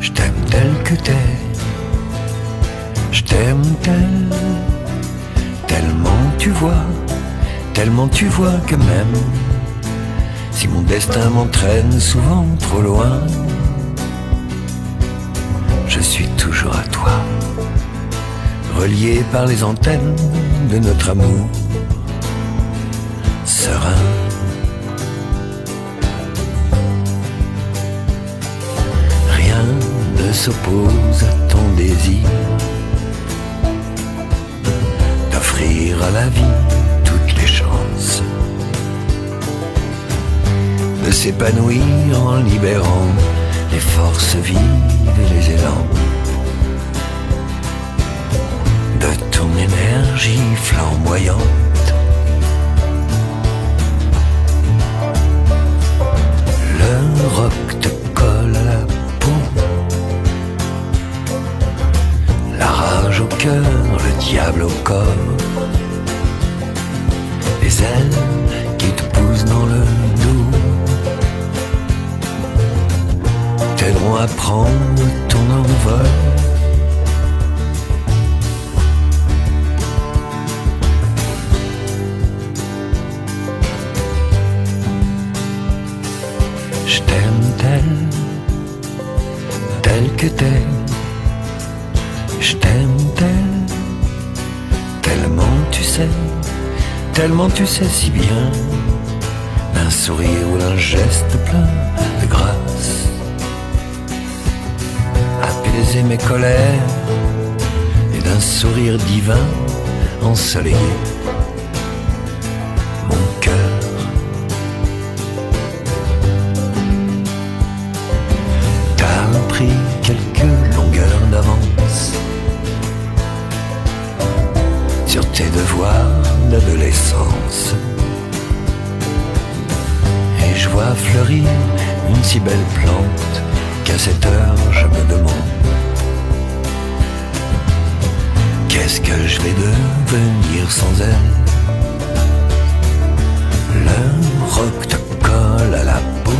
Speaker 5: je t'aime tel que t'es, je t'aime tellement tu vois que même si mon destin m'entraîne souvent trop loin, je suis toujours à toi, relié par les antennes de notre amour serein. Rien ne s'oppose à ton désir d'offrir à la vie toutes les chances de s'épanouir en libérant les forces vives et les élans de ton énergie flamboyante. Le roc te colle à la peau, la rage au cœur, le diable au corps, les ailes qui te poussent dans le dos t'aideront à prendre ton envol. Je t'aime tel que t'es, je t'aime tellement tu sais si bien, d'un sourire ou d'un geste plein de grâce, apaiser mes colères et d'un sourire divin ensoleiller mon cœur. T'as pris quelques longueurs d'avance sur tes devoirs d'adolescence, et je vois fleurir une si belle plante qu'à cette heure je me demande qu'est-ce que je vais devenir sans elle. Le roc te colle à la peau,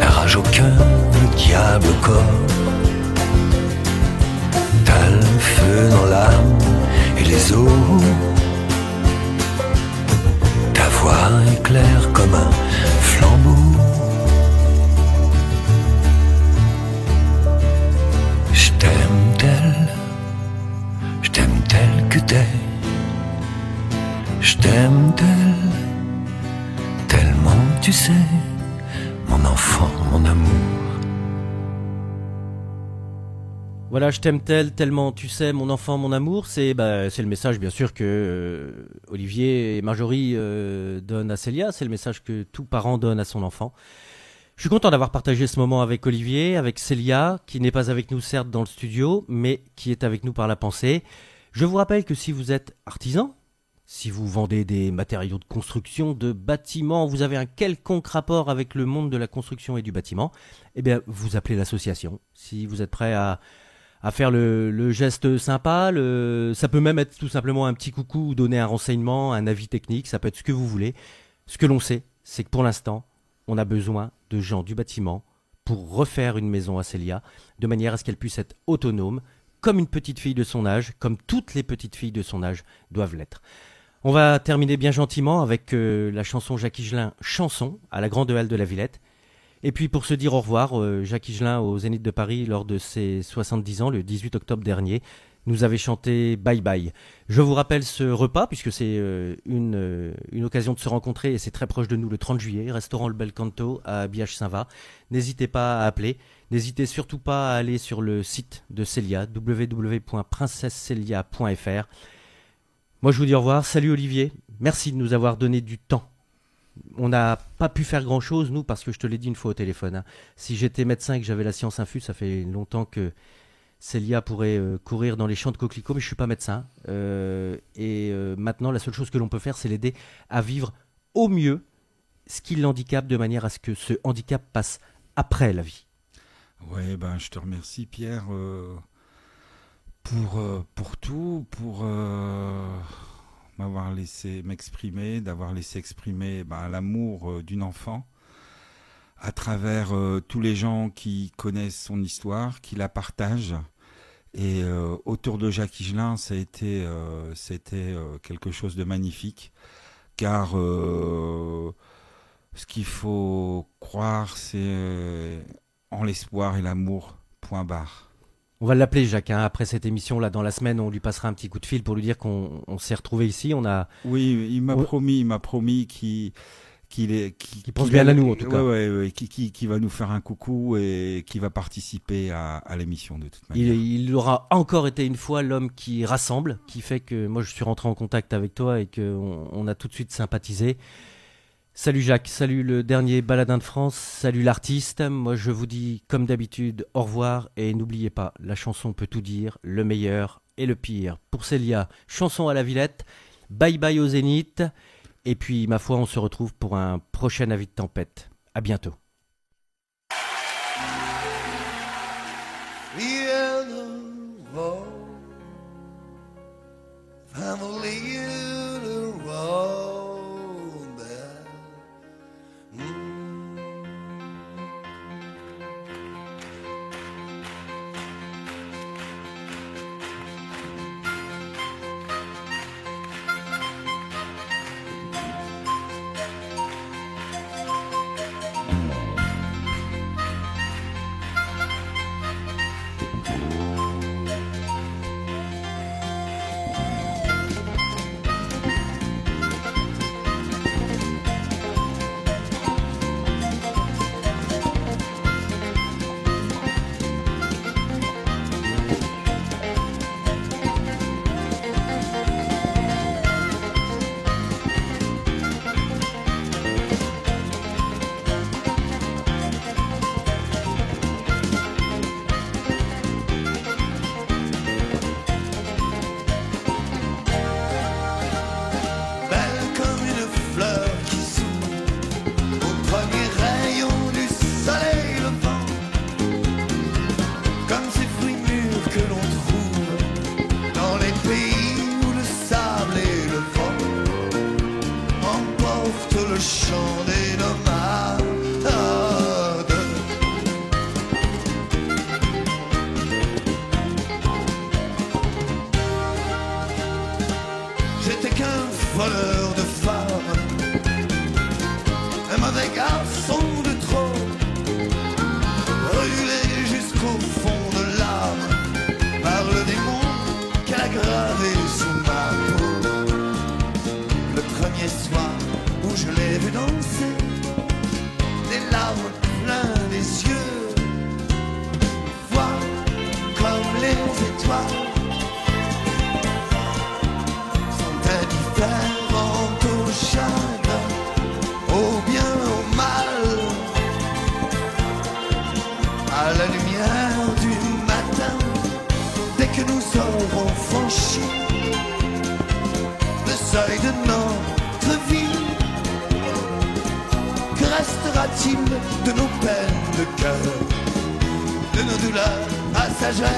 Speaker 5: la rage au cœur, le diable au corps, t'as le feu dans l'âme et les os, ta voix éclaire comme un flambeau. Je t'aime tel que t'es, je t'aime tellement tu sais, mon enfant, mon amour.
Speaker 1: Voilà, je t'aime tellement tu sais, mon enfant, mon amour. C'est le message, bien sûr, que Olivier et Marjorie donnent à Célia. C'est le message que tout parent donne à son enfant. Je suis content d'avoir partagé ce moment avec Olivier, avec Célia, qui n'est pas avec nous, certes, dans le studio, mais qui est avec nous par la pensée. Je vous rappelle que si vous êtes artisan, si vous vendez des matériaux de construction, de bâtiments, vous avez un quelconque rapport avec le monde de la construction et du bâtiment, eh bien, vous appelez l'association. Si vous êtes prêt à faire le geste sympa, ça peut même être tout simplement un petit coucou ou donner un renseignement, un avis technique, ça peut être ce que vous voulez. Ce que l'on sait, c'est que pour l'instant, on a besoin de gens du bâtiment pour refaire une maison à Célia, de manière à ce qu'elle puisse être autonome, comme une petite fille de son âge, comme toutes les petites filles de son âge doivent l'être. On va terminer bien gentiment avec la chanson Jacques Higelin, Chanson, à la Grande Halle de la Villette. Et puis pour se dire au revoir, Jacques Higelin au Zénith de Paris lors de ses 70 ans, le 18 octobre dernier, nous avait chanté Bye Bye. Je vous rappelle ce repas, puisque c'est une occasion de se rencontrer, et c'est très proche de nous le 30 juillet, restaurant Le Bel Canto à Biache-Saint-Va. N'hésitez pas à appeler, n'hésitez surtout pas à aller sur le site de Célia, www.princessecelia.fr. Moi je vous dis au revoir, salut Olivier, merci de nous avoir donné du temps. On n'a pas pu faire grand chose nous, parce que je te l'ai dit une fois au téléphone, hein. Si j'étais médecin et que j'avais la science infuse, ça fait longtemps que Célia pourrait courir dans les champs de coquelicots, mais je ne suis pas médecin. Maintenant, la seule chose que l'on peut faire, c'est l'aider à vivre au mieux ce qui l'handicape, de manière à ce que ce handicap passe après la vie.
Speaker 2: Ouais, je te remercie Pierre pour tout, pour m'avoir laissé m'exprimer, d'avoir laissé exprimer l'amour d'une enfant à travers tous les gens qui connaissent son histoire, qui la partagent. Et autour de Jacques Higelin, c'était quelque chose de magnifique, car ce qu'il faut croire, c'est en l'espoir et l'amour, point barre.
Speaker 1: On va l'appeler Jacques, après cette émission, là, dans la semaine, on lui passera un petit coup de fil pour lui dire qu'on s'est retrouvés ici.
Speaker 2: Oui, il m'a promis qu'il
Speaker 1: pense bien à nous, en tout cas.
Speaker 2: Qui va nous faire un coucou et qui va participer à l'émission de toute manière.
Speaker 1: Il aura encore été une fois l'homme qui rassemble, qui fait que moi je suis rentré en contact avec toi et qu'on a tout de suite sympathisé. Salut Jacques, salut le dernier baladin de France, salut l'artiste. Moi je vous dis comme d'habitude au revoir et n'oubliez pas, la chanson peut tout dire, le meilleur et le pire. Pour Célia, chanson à la Villette, bye bye au Zénith. Et puis, ma foi, on se retrouve pour un prochain avis de tempête. À bientôt.
Speaker 3: De nos peines de cœur, de nos douleurs passagères.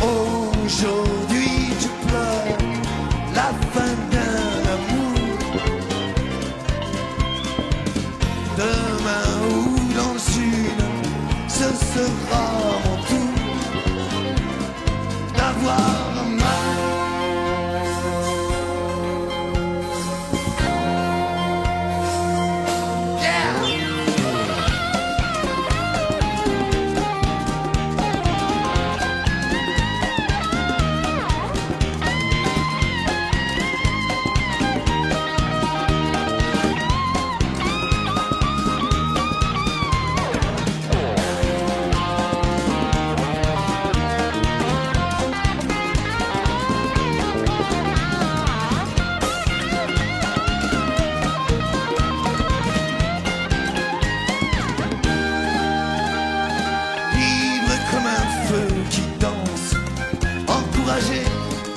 Speaker 3: Aujourd'hui tu pleures la fin d'un amour. Demain ou dans une, ce sera mon tour d'avoir mal.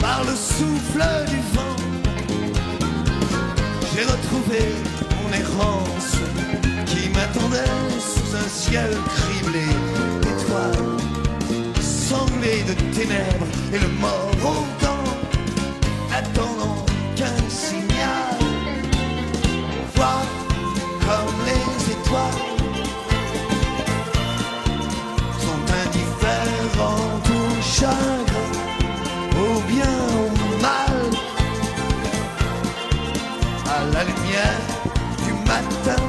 Speaker 3: Par le souffle du vent, j'ai retrouvé mon errance qui m'attendait sous un ciel criblé d'étoiles, sanglé de ténèbres et le mort au temps attend étoiles sont indifférentes au chagrin, au bien, au mal, à la lumière du matin.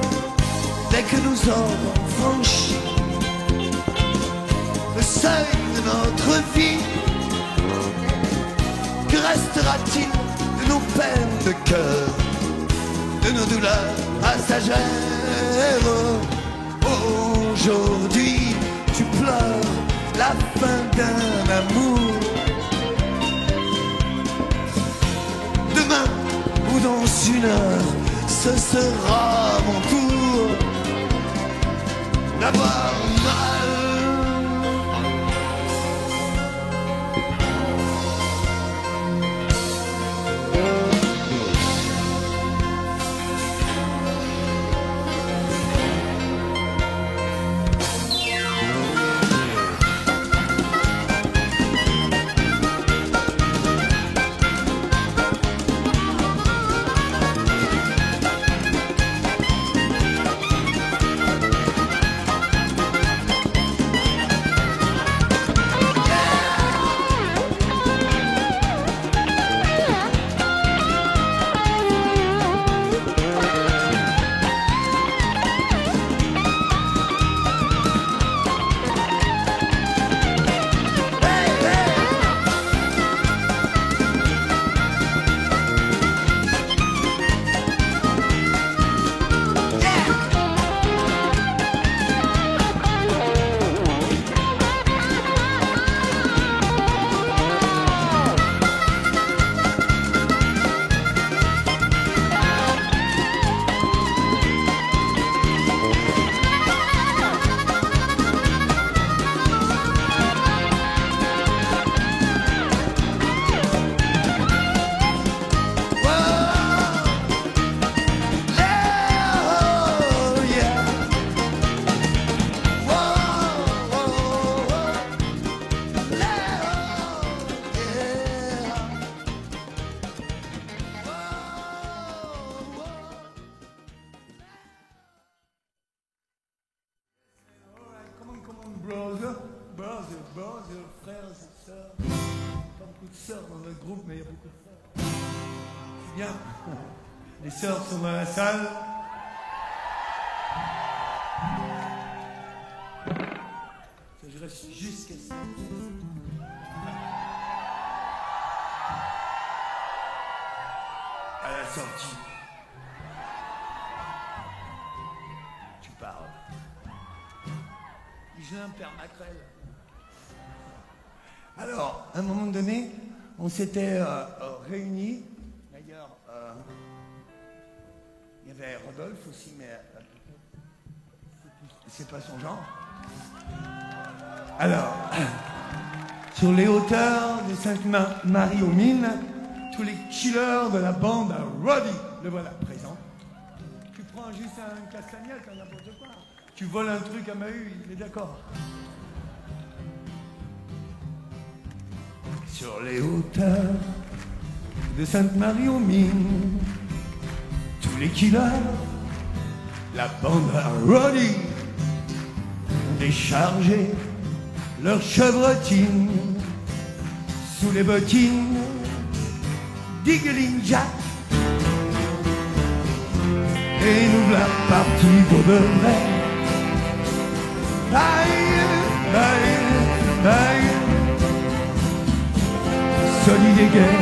Speaker 3: Dès que nous aurons franchi le seuil de notre vie, que restera-t-il de nos peines de cœur, de nos douleurs passagères? Aujourd'hui, tu pleures la fin d'un amour. Demain ou dans une heure, ce sera mon tour d'avoir mal. Brother, frères et sœurs. Pas beaucoup de sœurs dans notre groupe, mais il y a beaucoup de frères. C'est bien. Les sœurs sont dans la salle. Je reste jusqu'à ça. À la sortie, tu parles. Igelin, Père Macrel. Alors, à un moment donné, on s'était réunis. D'ailleurs, il y avait Rodolphe aussi, mais c'est pas son genre. Alors, sur les hauteurs de Sainte-Marie-aux-Mines, tous les killers de la bande à Roddy, le voilà présent. Tu prends juste un castagnette, n'importe quoi. Tu voles un truc à Maheu, il est d'accord. Sur les hauteurs de Sainte-Marie-aux-Mines, tous les killers, la bande à Roddy, ont déchargé leurs chevrotines sous les bottines d'Igelin Jack. Et nous voilà partis pour de vrai. Bye, bye, bye. Solide et gai,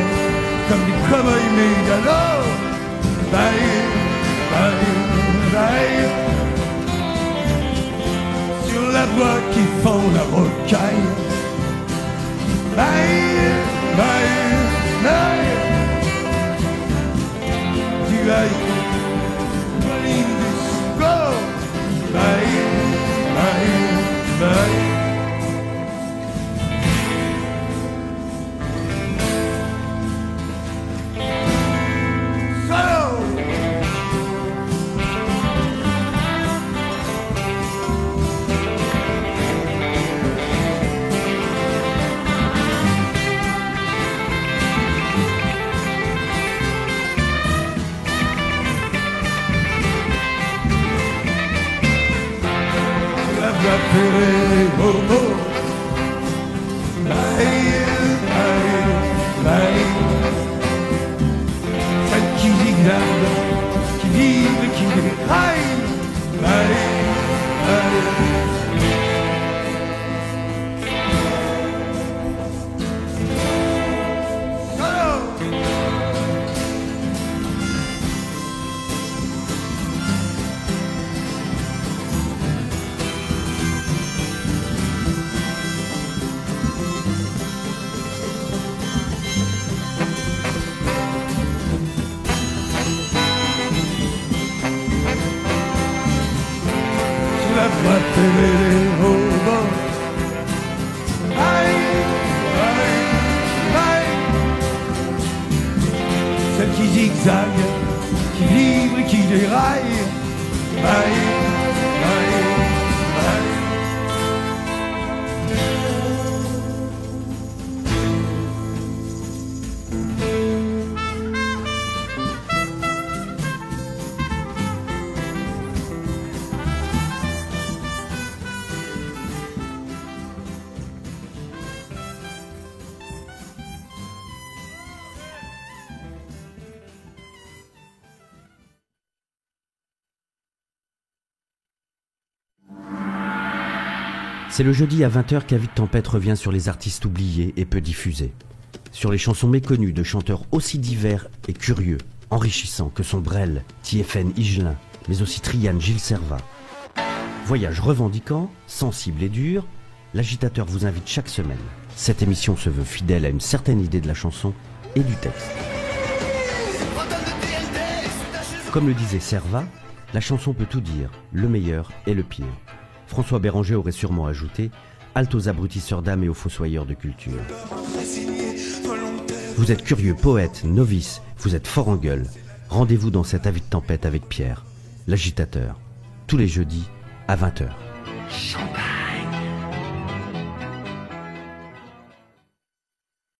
Speaker 3: comme des cow-boys mégalos. Bye, bye, bye. Sur la voie qui fend la rocaille. Bye, bye, bye. Du haïku, Pauline du Sougo. Bye, bye, bye. préférée, oh, oh. Celle qui zigzague, qui vibre et qui déraille. Celle qui zigzague, qui vibre et qui déraille.
Speaker 1: C'est le jeudi à 20h qu'Avis de Tempête revient sur les artistes oubliés et peu diffusés. Sur les chansons méconnues de chanteurs aussi divers et curieux, enrichissants que sont Brel, TFN Higelin, mais aussi Trian, Gilles Servat. Voyage revendiquant, sensible et dur, l'agitateur vous invite chaque semaine. Cette émission se veut fidèle à une certaine idée de la chanson et du texte. Comme le disait Servat, la chanson peut tout dire, le meilleur et le pire. François Béranger aurait sûrement ajouté « halte aux abrutisseurs d'âme et aux fossoyeurs de culture ». Vous êtes curieux, poète, novice, vous êtes fort en gueule. Rendez-vous dans cet Avis de Tempête avec Pierre, l'agitateur, tous les jeudis à 20h.